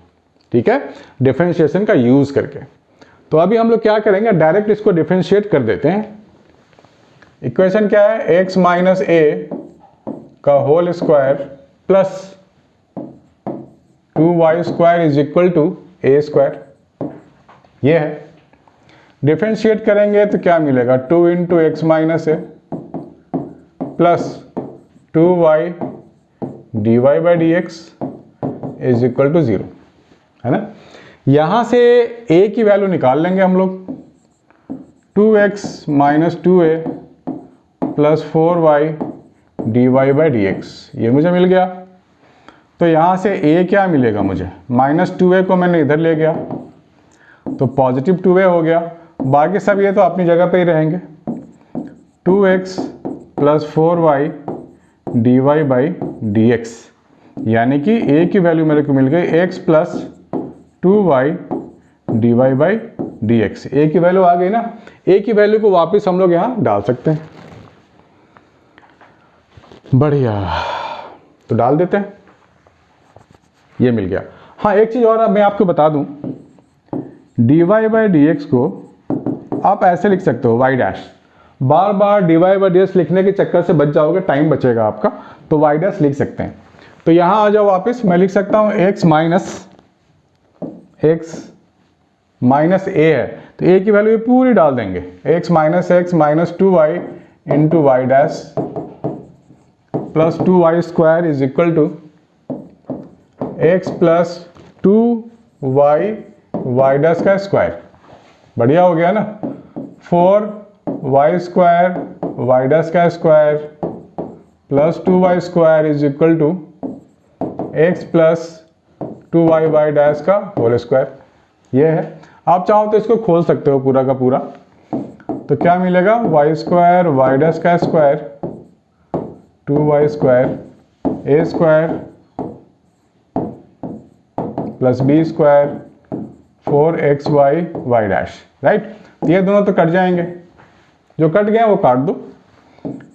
ठीक है, डिफरेंशिएशन का यूज करके। तो अभी हम लोग क्या करेंगे, डायरेक्ट इसको डिफरेंशिएट कर देते हैं। इक्वेशन क्या है, x माइनस ए का whole square plus 2y square is equal to a square, ये है। डिफरेंशिएट करेंगे तो क्या मिलेगा, 2 into x minus a plus 2y dy by d x is equal to 0, है ना। यहां से a की वैल्यू निकाल लेंगे हम लोग, 2x minus 2a plus 4y dy by d x, ये मुझे मिल गया। तो यहाँ से a क्या मिलेगा मुझे, माइनस 2a को मैंने इधर ले गया तो पॉजिटिव 2a हो गया। बाकी सब ये तो अपनी जगह पे ही रहेंगे, 2x plus 4y dy by d x, यानी कि a की वैल्यू मेरे को मिल गई x plus 2y dy by d x. a की वैल्यू आ गई ना, a की वैल्यू को वापस हम लोग यहाँ डाल सकते हैं। बढ़िया, तो डाल देते हैं, ये मिल गया। हाँ, एक चीज़ और अब मैं आपको बता दूं, dy बाई डी एक्स को आप ऐसे लिख सकते हो y dash. Bar bar dy by d x लिखने के चक्कर से बच जाओगे, टाइम बचेगा आपका, तो y डैश लिख सकते हैं। तो यहाँ आ जाओ वापस, मैं लिख सकता हूँ x माइनस a है, तो a की वैल्यू पूरी डाल देंगे, x minus 2y into y dash plus 2y square is equal to x plus 2y y dash का स्क्वायर। बढ़िया हो गया ना, 4y स्क्वायर वाई डैश का square plus 2y square is equal to x plus 2y y dash का whole square, ये है। आप चाहो तो इसको खोल सकते हो पूरा का पूरा, तो क्या मिलेगा, y स्क्वायर वाई डैश का square 2y square a square plus b square 4xy y dash, right. ये दोनों तो कट जाएंगे, जो कट गए वो काट दो।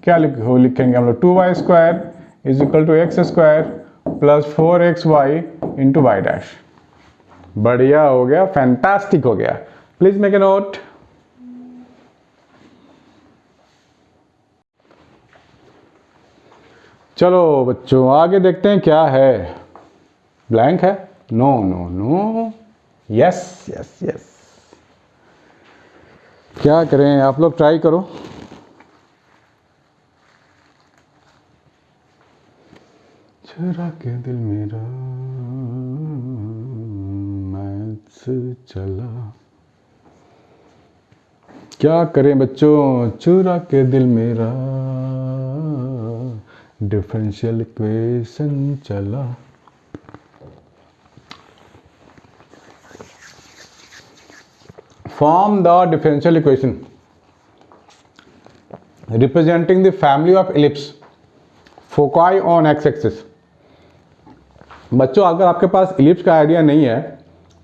क्या लिखेंगे हम लोग, 2y square is equal to x square plus 4xy into y dash. बढ़िया हो गया, फैंटास्टिक हो गया। Please make a note. चलो बच्चों आगे देखते हैं क्या है। ब्लैंक है, no no no, yes yes yes. क्या करें, आप लोग ट्राई करो। चुरा के दिल मेरा मैच चला। क्या करें बच्चों, चुरा के दिल मेरा डिफरेंशियल इक्वेशन चला। Form the differential equation representing the family of ellipse foci on x-axis। बच्चों अगर आपके पास इलिप्स का आइडिया नहीं है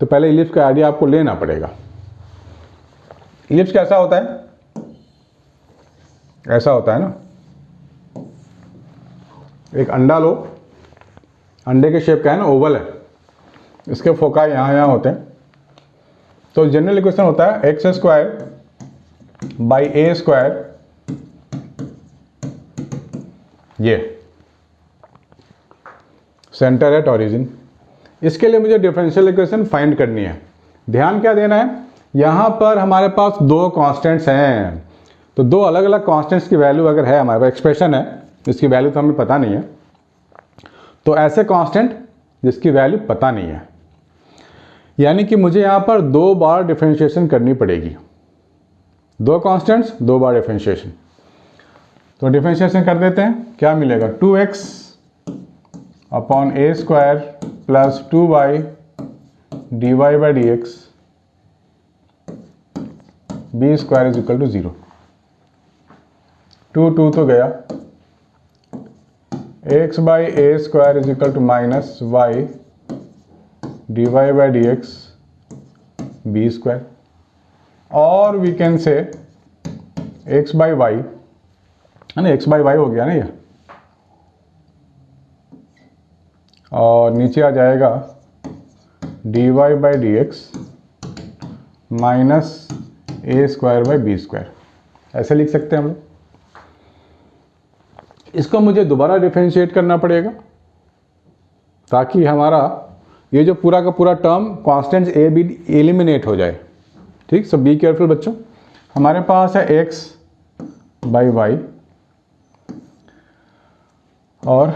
तो पहले इलिप्स का आइडिया आपको लेना पड़ेगा। इलिप्स कैसा होता है? ऐसा होता है ना, एक अंडा लो, अंडे के शेप का है ना, ओवल है, इसके फोकाई यहाँ होते हैं। तो जनरल इक्वेशन होता है x square by a square, ये सेंटर एट ओरिजिन। इसके लिए मुझे डिफरेंशियल इक्वेशन फाइंड करनी है। ध्यान क्या देना है, यहाँ पर हमारे पास दो कांस्टेंट्स हैं, तो दो अलग अलग कांस्टेंट्स की वैल्यू अगर है, हमारे पास एक्सप्रेशन है, इसकी वैल्यू तो हमें पता नहीं है, तो ऐसे कांस्टेंट जिसकी वैल्यू पता नहीं है, यानी कि मुझे यहाँ पर दो बार डिफरेंशिएशन करनी पड़ेगी। दो कांस्टेंट्स, दो बार डिफरेंशिएशन। तो डिफरेंशिएशन कर देते हैं, क्या मिलेगा? 2x upon a square plus 2y dy by d x b square is equal to 0। 2 तो गया, x by a square is equal to minus y dy by d x b square, और we can say x by y, है ना, x by Y हो गया ना ये, और नीचे आ जाएगा dy by d x minus a square by b square. ऐसे लिख सकते हैं हम लोग। इसको मुझे दोबारा डिफरेंशिएट करना पड़ेगा ताकि हमारा ये जो पूरा का पूरा term constants a b eliminate हो जाए। ठीक, सो बी केयरफुल बच्चों। हमारे पास है x बाई वाई और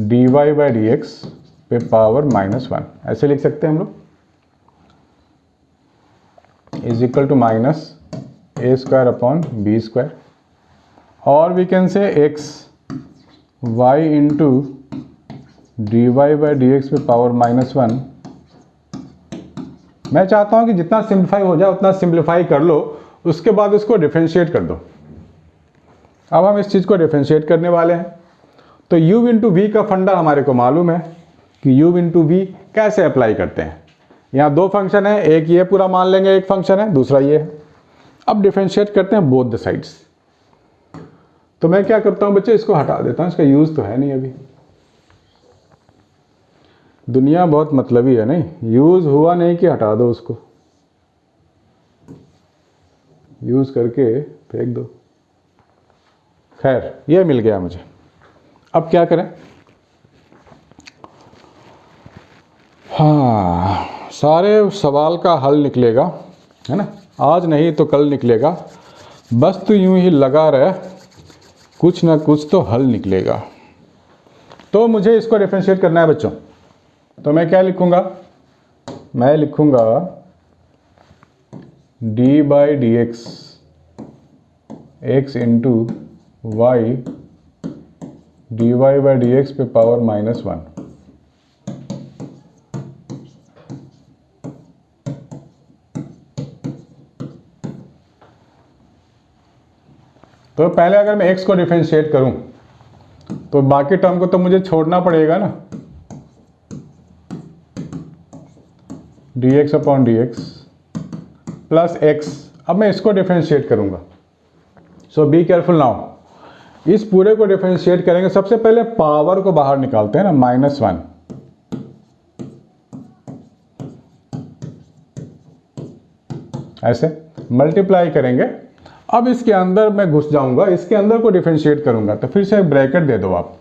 dy बाई डी एक्स पे पावर -1, ऐसे लिख सकते हैं हम लोग, is equal to minus a square upon b square, और we can say x y into dy by d x पे पावर -1। मैं चाहता हूं कि जितना सिंप्लीफाई हो जाए उतना सिंप्लीफाई कर लो, उसके बाद उसको डिफरेंशिएट कर दो। अब हम इस चीज़ को डिफरेंशिएट करने वाले हैं। तो u इंटू वी का फंडा हमारे को मालूम है कि u इंटू वी कैसे अप्लाई करते हैं। यहाँ दो फंक्शन है, एक ये पूरा मान लेंगे एक फंक्शन है, दूसरा ये है। अब डिफरेंशिएट करते हैं बोथ द साइड्स। तो मैं क्या करता हूँ बच्चे, इसको हटा देता हूँ, इसका यूज़ तो है नहीं अभी। दुनिया बहुत मतलबी है, नहीं यूज़ हुआ नहीं कि हटा दो उसको, यूज़ करके फेंक दो। खैर ये मिल गया मुझे। अब क्या करें? हाँ, सारे सवाल का हल निकलेगा, है ना, आज नहीं तो कल निकलेगा। बस तो यूं ही लगा रहे, कुछ ना कुछ तो हल निकलेगा। तो मुझे इसको डिफरेंशिएट करना है बच्चों। तो मैं क्या लिखूंगा? मैं लिखूंगा d by d x x into y d y by d x पे पावर -1। तो पहले अगर मैं x को डिफरेंशिएट करूं तो बाकी टर्म को तो मुझे छोड़ना पड़ेगा ना, dx upon d x plus x. अब मैं इसको डिफरेंशिएट करूंगा। सो बी केयरफुल नाउ, इस पूरे को डिफरेंशिएट करेंगे। सबसे पहले पावर को बाहर निकालते हैं ना, -1, ऐसे मल्टीप्लाई करेंगे। अब इसके अंदर मैं घुस जाऊंगा, इसके अंदर को डिफरेंशिएट करूंगा, तो फिर से ब्रैकेट दे दो आप।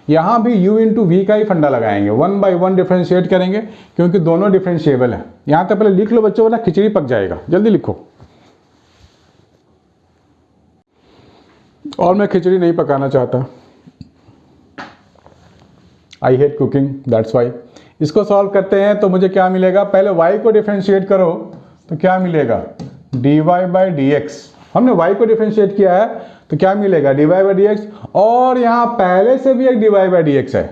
यहाँ भी u इंटू वी का ही फंडा लगाएंगे, 1 बाई 1 डिफरेंशिएट करेंगे क्योंकि दोनों डिफरेंशिएबल हैं। यहाँ तक पहले लिख लो बच्चों, वरना खिचड़ी पक जाएगा। जल्दी लिखो। और मैं खिचड़ी नहीं पकाना चाहता। I hate cooking, that's why. इसको सॉल्व करते हैं तो मुझे क्या मिलेगा, पहले y को डिफरेंशिएट करो तो क्या मिलेगा, dy बाई डी एक्स। हमने y को डिफरेंशिएट किया है तो क्या मिलेगा, dy बाई डी एक्स, और यहाँ पहले से भी एक dy बाई डी एक्स है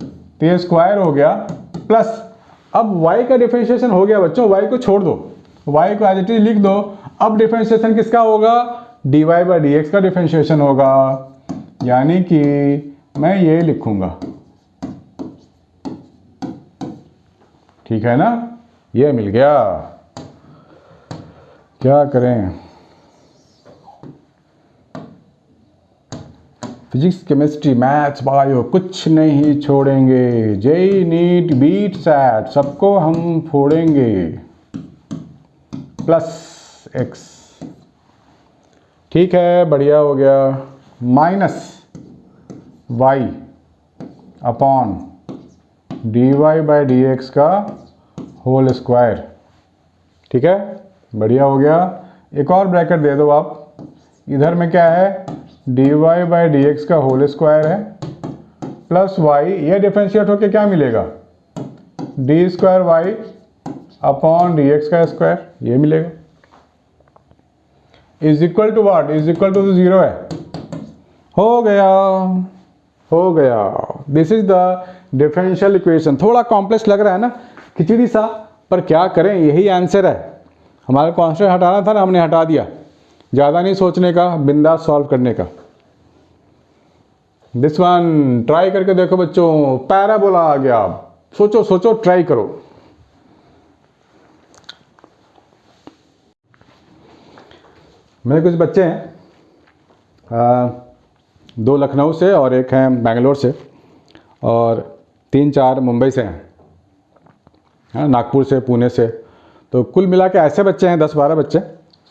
तो ये स्क्वायर हो गया, प्लस अब y का डिफरेंशिएशन हो गया बच्चों, y को छोड़ दो, y को एज इट इज लिख दो। अब डिफरेंशिएशन किसका होगा, dy बाई डी एक्स का डिफरेंशिएशन होगा, यानी कि मैं ये लिखूंगा, ठीक है ना, ये मिल गया। क्या करें, फिजिक्स केमिस्ट्री मैथ्स बायो कुछ नहीं छोड़ेंगे, जेई नीट बीट सैट सबको हम फोड़ेंगे। प्लस एक्स, ठीक है, बढ़िया हो गया, minus y upon d y by d x का होल स्क्वायर, ठीक है, बढ़िया हो गया। एक और ब्रैकेट दे दो आप, इधर में क्या है, d y by d x का होल स्क्वायर है प्लस वाई, ये डिफरेंशिएट होके क्या मिलेगा, d square y upon d x का स्क्वायर, ये मिलेगा। Is equal to what, is equal to 0 है, हो गया, हो गया। This is the differential equation. थोड़ा कॉम्प्लेक्स लग रहा है ना, खिचड़ी सा, पर क्या करें, यही आंसर है। हमारे कांस्टेंट हटाना था ना, हमने हटा दिया, ज़्यादा नहीं सोचने का, बिंदास सॉल्व करने का। दिस वन ट्राई करके देखो बच्चों, पैराबोला आ गया, सोचो सोचो, ट्राई करो। मेरे कुछ बच्चे हैं, 2 लखनऊ से और एक हैं बेंगलोर से और 3-4 मुंबई से हैं, नागपुर से, पुणे से, तो कुल मिला के ऐसे बच्चे हैं 10-12 बच्चे।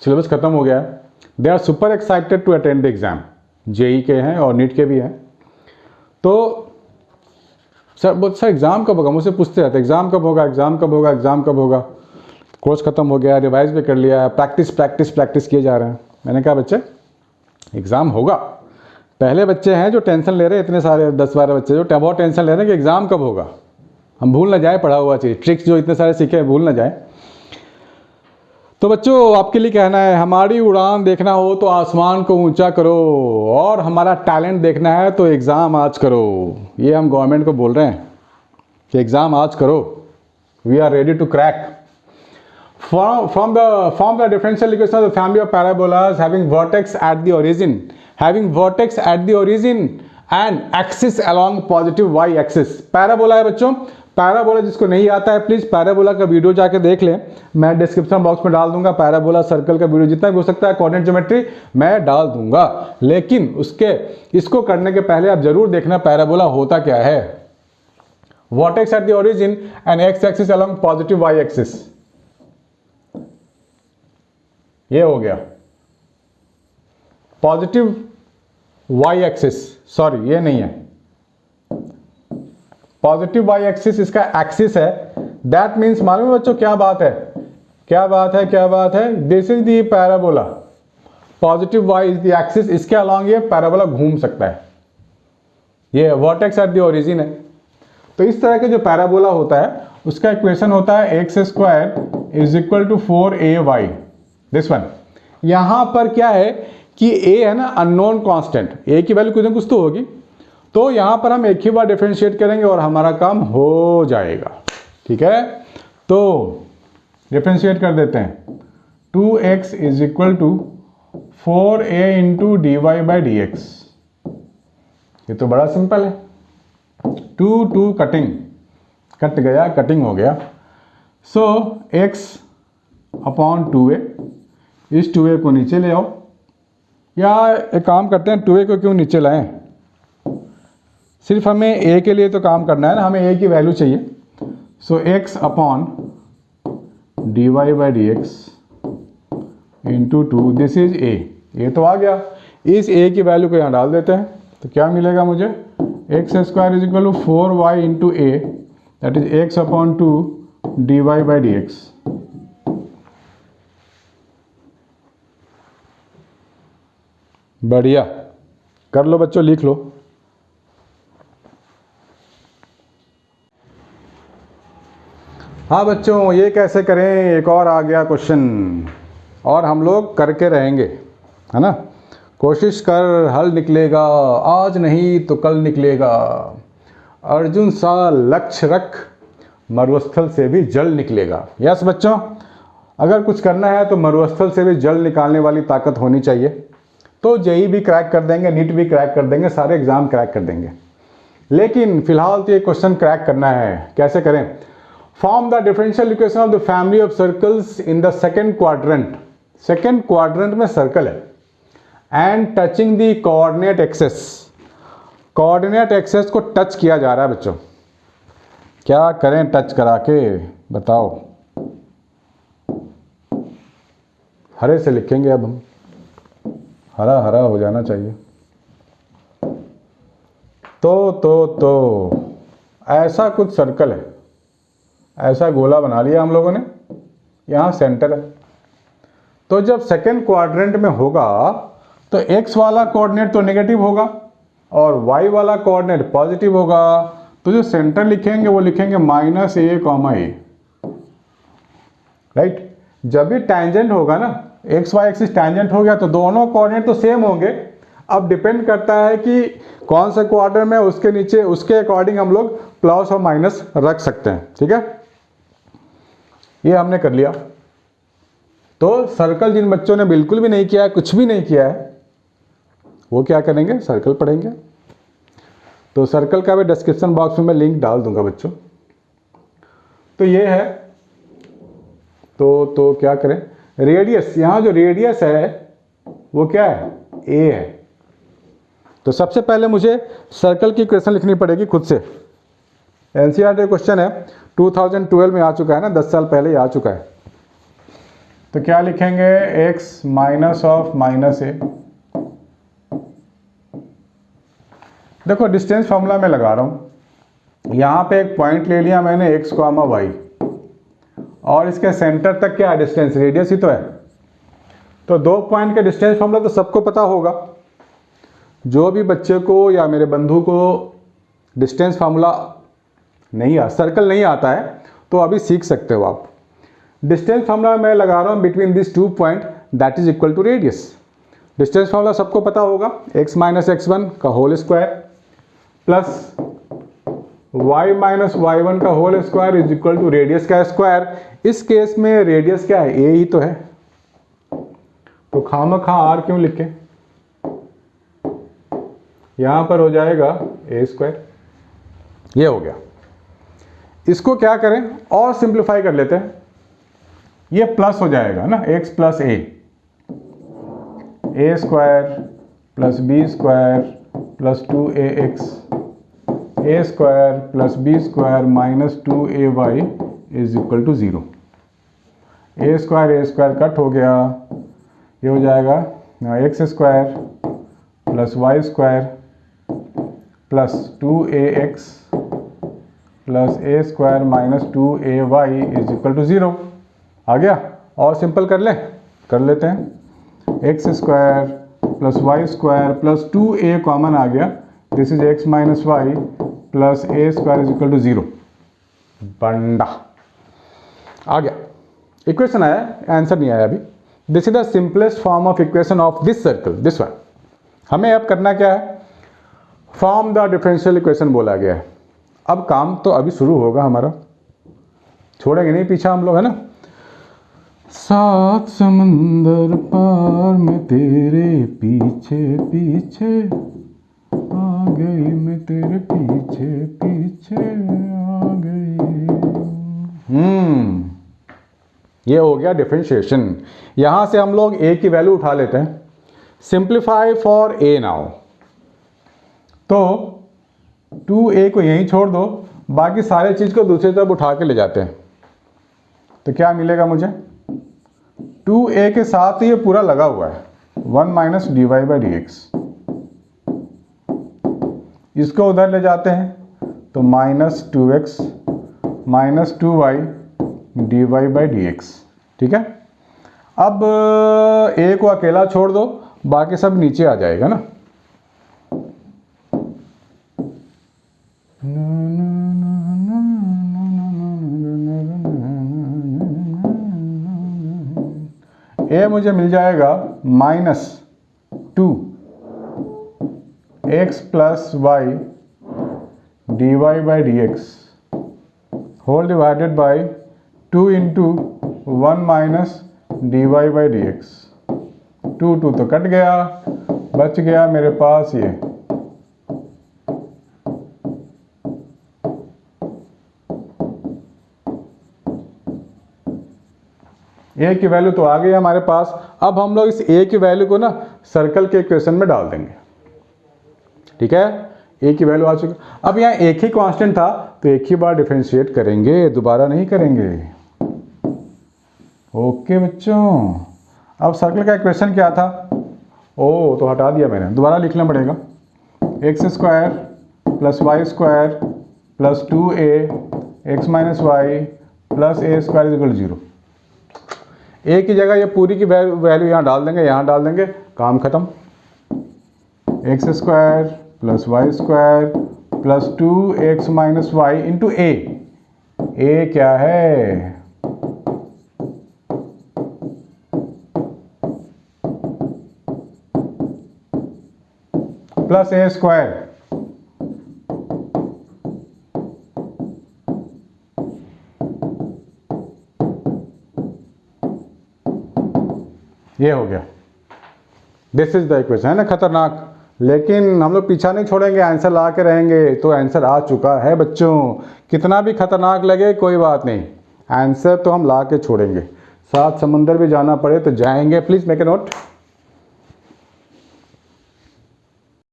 सिलेबस ख़त्म हो गया है, they are super excited to attend the exam, JEE के हैं और नीट के भी हैं। तो सर एग्ज़ाम कब होगा, मुझसे पूछते रहते एग्ज़ाम कब होगा, एग्ज़ाम कब होगा, एग्ज़ाम कब होगा। कोर्स ख़त्म हो गया, रिवाइज भी कर लिया, प्रैक्टिस प्रैक्टिस प्रैक्टिस किए जा रहे हैं। मैंने कहा बच्चे एग्ज़ाम होगा। पहले बच्चे हैं जो टेंशन ले रहे हैं, इतने सारे 10-12 बच्चे जो बहुत टेंशन ले रहे हैं कि एग्ज़ाम कब होगा, हम भूल ना जाए पढ़ा हुआ चीज़, ट्रिक्स जो इतने सारे सीखे हैं भूल ना जाए। तो बच्चों आपके लिए कहना है, हमारी उड़ान देखना हो तो आसमान को ऊंचा करो, और हमारा टैलेंट देखना है तो एग्ज़ाम आज करो। ये हम गवर्नमेंट को बोल रहे हैं कि एग्ज़ाम आज करो, we are ready to crack. Form the differential equation of the family of parabolas having vertex at the origin and axis along positive y axis। Parabola है बच्चों, पैराबोला जिसको नहीं आता है प्लीज़ पैराबोला का वीडियो जाके देख लें, मैं डिस्क्रिप्शन बॉक्स में डाल दूंगा। पैराबोला सर्कल का वीडियो जितना भी हो सकता है, कोऑर्डिनेट ज्योमेट्री मैं डाल दूंगा, लेकिन इसको करने के पहले आप जरूर देखना पैराबोला होता क्या है। Vertex at the origin and x axis along positive y axis, ये हो गया पॉजिटिव वाई एक्सिस, सॉरी ये नहीं है, पॉजिटिव वाई एक्सिस इसका एक्सिस है। दैट मीन्स मालूम है बच्चों क्या बात है, क्या बात है, क्या बात है, this is the parabola, positive y is the axis, इसके अलॉन्ग ये पैराबोला घूम सकता है, ये वर्टेक्स एट द ओरिजिन है। तो इस तरह के जो पैराबोला होता है उसका इक्वेशन होता है x square is equal to 4ay, this one. यहां पर क्या है कि a है ना अननोन कांस्टेंट, a की वैल्यू कुछ ना कुछ तो होगी, तो यहां पर हम एक ही बार डिफरेंशिएट करेंगे और हमारा काम हो जाएगा, ठीक है। तो डिफरेंशिएट कर देते हैं, 2x is equal to 4a into d y by d x, ये तो बड़ा सिंपल है। 2 कटिंग कट गया, कटिंग हो गया, सो x अपॉन 2a, इस 2a को नीचे ले आओ, या एक काम करते हैं 2a को क्यों नीचे लाएं, सिर्फ हमें a के लिए तो काम करना है ना, हमें a की वैल्यू चाहिए। So x upon d y by d x into 2, this is a तो आ गया, इस a की वैल्यू को यहाँ डाल देते हैं, तो क्या मिलेगा मुझे, x square is equal to 4y into a, that is x upon 2 d y by d x. बढ़िया, कर लो बच्चों, लिख लो। हाँ बच्चों, ये कैसे करें, एक और आ गया क्वेश्चन और हम लोग करके रहेंगे, है ना। कोशिश कर, हल निकलेगा, आज नहीं तो कल निकलेगा। अर्जुन सा लक्ष्य रख, मरुस्थल से भी जल निकलेगा। यस बच्चों, अगर कुछ करना है तो मरुस्थल से भी जल निकालने वाली ताकत होनी चाहिए। तो जेई भी क्रैक कर देंगे, नीट भी क्रैक कर देंगे, सारे एग्जाम क्रैक कर देंगे। लेकिन फिलहाल तो ये क्वेश्चन क्रैक करना है। कैसे करें? Form the differential equation of the family of circles in the second quadrant. Second quadrant में सर्कल है and touching the coordinate axes. Coordinate axes को टच किया जा रहा है बच्चों। क्या करें टच करा के, बताओ। हरे से लिखेंगे अब हम, हरा हरा हो जाना चाहिए। तो ऐसा कुछ सर्कल है, ऐसा गोला बना लिया हम लोगों ने, यहाँ सेंटर है। तो जब सेकेंड क्वाड्रेंट में होगा तो एक्स वाला कोऑर्डिनेट तो नेगेटिव होगा और वाई वाला कोऑर्डिनेट पॉजिटिव होगा। तो जो सेंटर लिखेंगे वो लिखेंगे -a, राइट। जब भी टैंजेंट होगा ना, एक्स वाई एक्सिस टैंजेंट हो गया तो दोनों कोऑर्डिनेट तो सेम होंगे। अब डिपेंड करता है कि कौन सा क्वाड्रेंट में, उसके नीचे उसके अकॉर्डिंग हम लोग प्लस और माइनस रख सकते हैं। ठीक है, ये हमने कर लिया। तो सर्कल जिन बच्चों ने बिल्कुल भी नहीं किया है, कुछ भी नहीं किया है, वो क्या करेंगे, सर्कल पढ़ेंगे। तो सर्कल का भी डिस्क्रिप्शन बॉक्स में मैं लिंक डाल दूंगा बच्चों। तो ये है, तो क्या करें, रेडियस, यहाँ जो रेडियस है वो क्या है, ए है। तो सबसे पहले मुझे सर्कल की इक्वेशन लिखनी पड़ेगी खुद से। एनसीईआरटी क्वेश्चन है, 2012 में आ चुका है ना, 10 साल पहले ही आ चुका है। तो क्या लिखेंगे, x माइनस ऑफ -a। देखो डिस्टेंस फॉर्मूला में लगा रहा हूं। यहां पे एक पॉइंट ले लिया मैंने x, y, और इसके सेंटर तक क्या डिस्टेंस, रेडियस ही तो है। तो दो पॉइंट के डिस्टेंस फॉर्मूला तो सबको पता होगा। जो भी बच्चे को या मेरे बंधु को डिस्टेंस फार्मूला नहीं सर्कल नहीं आता है तो अभी सीख सकते हो आप। डिस्टेंस फार्मूला मैं लगा रहा हूँ between this 2 point, that is equal to radius. Distance formula सबको पता होगा, x माइनस x1 का whole square plus y minus y1 का whole square is equal to radius का स्क्वायर। इस केस में रेडियस क्या है, a ही तो है। तो खामखा r क्यों लिखे, यहां पर हो जाएगा a²। ये हो गया। इसको क्या करें और सिंप्लीफाई कर लेते हैं, ये प्लस हो जाएगा ना, x plus a plus b² plus 2ax, a² plus b² minus 2ay is equal to 0। a² cut हो गया, ये हो जाएगा x² plus y² plus 2ax plus a² minus 2ay is equal to 0। आ गया। और सिंपल कर लेते हैं, x² plus y² plus 2a common आ गया, this is x minus y plus a² is equal to 0। बंडा आ गया, इक्वेशन आया, आंसर नहीं आया अभी। This is the simplest form of equation of this circle, this one. हमें अब करना क्या है, फॉर्म द डिफरेंशियल इक्वेशन बोला गया है। अब काम तो अभी शुरू होगा हमारा, छोड़ेंगे नहीं पीछा हम लोग, है ना। 7 समंदर पार मैं तेरे पीछे पीछे आ गई, मैं तेरे पीछे पीछे आ गई। ये हो गया डिफरेंशिएशन। यहां से हम लोग a की वैल्यू उठा लेते हैं, सिंप्लीफाई फॉर a नाउ। तो 2a को यहीं छोड़ दो, बाकी सारे चीज को दूसरी तरफ उठा के ले जाते हैं। तो क्या मिलेगा मुझे, 2a के साथ ये पूरा लगा हुआ है, 1 माइनस dy बाई dx। इसको उधर ले जाते हैं तो minus 2x minus 2y dy by dx। ठीक है, अब a को अकेला छोड़ दो, बाकी सब नीचे आ जाएगा ना। ए मुझे मिल जाएगा -2 x plus y d y by d x whole divided by 2 into 1 minus d y by d x. 2 तो कट गया, बच गया मेरे पास ये। ए की वैल्यू तो आ गई हमारे पास। अब हम लोग इस ए की वैल्यू को ना सर्कल के इक्वेशन में डाल देंगे। ठीक है, ए की वैल्यू आ चुकी। अब यहाँ एक ही कांस्टेंट था तो एक ही बार डिफरेंशिएट करेंगे, दोबारा नहीं करेंगे। ओके बच्चों, अब सर्कल का इक्वेशन क्या था? ओ तो हटा दिया मैंने, दोबारा लिखना पड़ेगा। X square plus y square plus 2a x minus y plus a square equal 0। A की जगह ये पूरी की वैल्यू यहाँ डाल देंगे, यहाँ डाल देंगे, काम खत्म। X square plus y square plus 2x minus y into a. A क्या है? Plus a square. ये हो गया, दिस इज द इक्वेशन। है ना खतरनाक, लेकिन हम लोग पीछा नहीं छोड़ेंगे, आंसर ला के रहेंगे। तो आंसर आ चुका है बच्चों, कितना भी खतरनाक लगे कोई बात नहीं, आंसर तो हम ला के छोड़ेंगे। सात समुंदर भी जाना पड़े तो जाएंगे। Please make a note.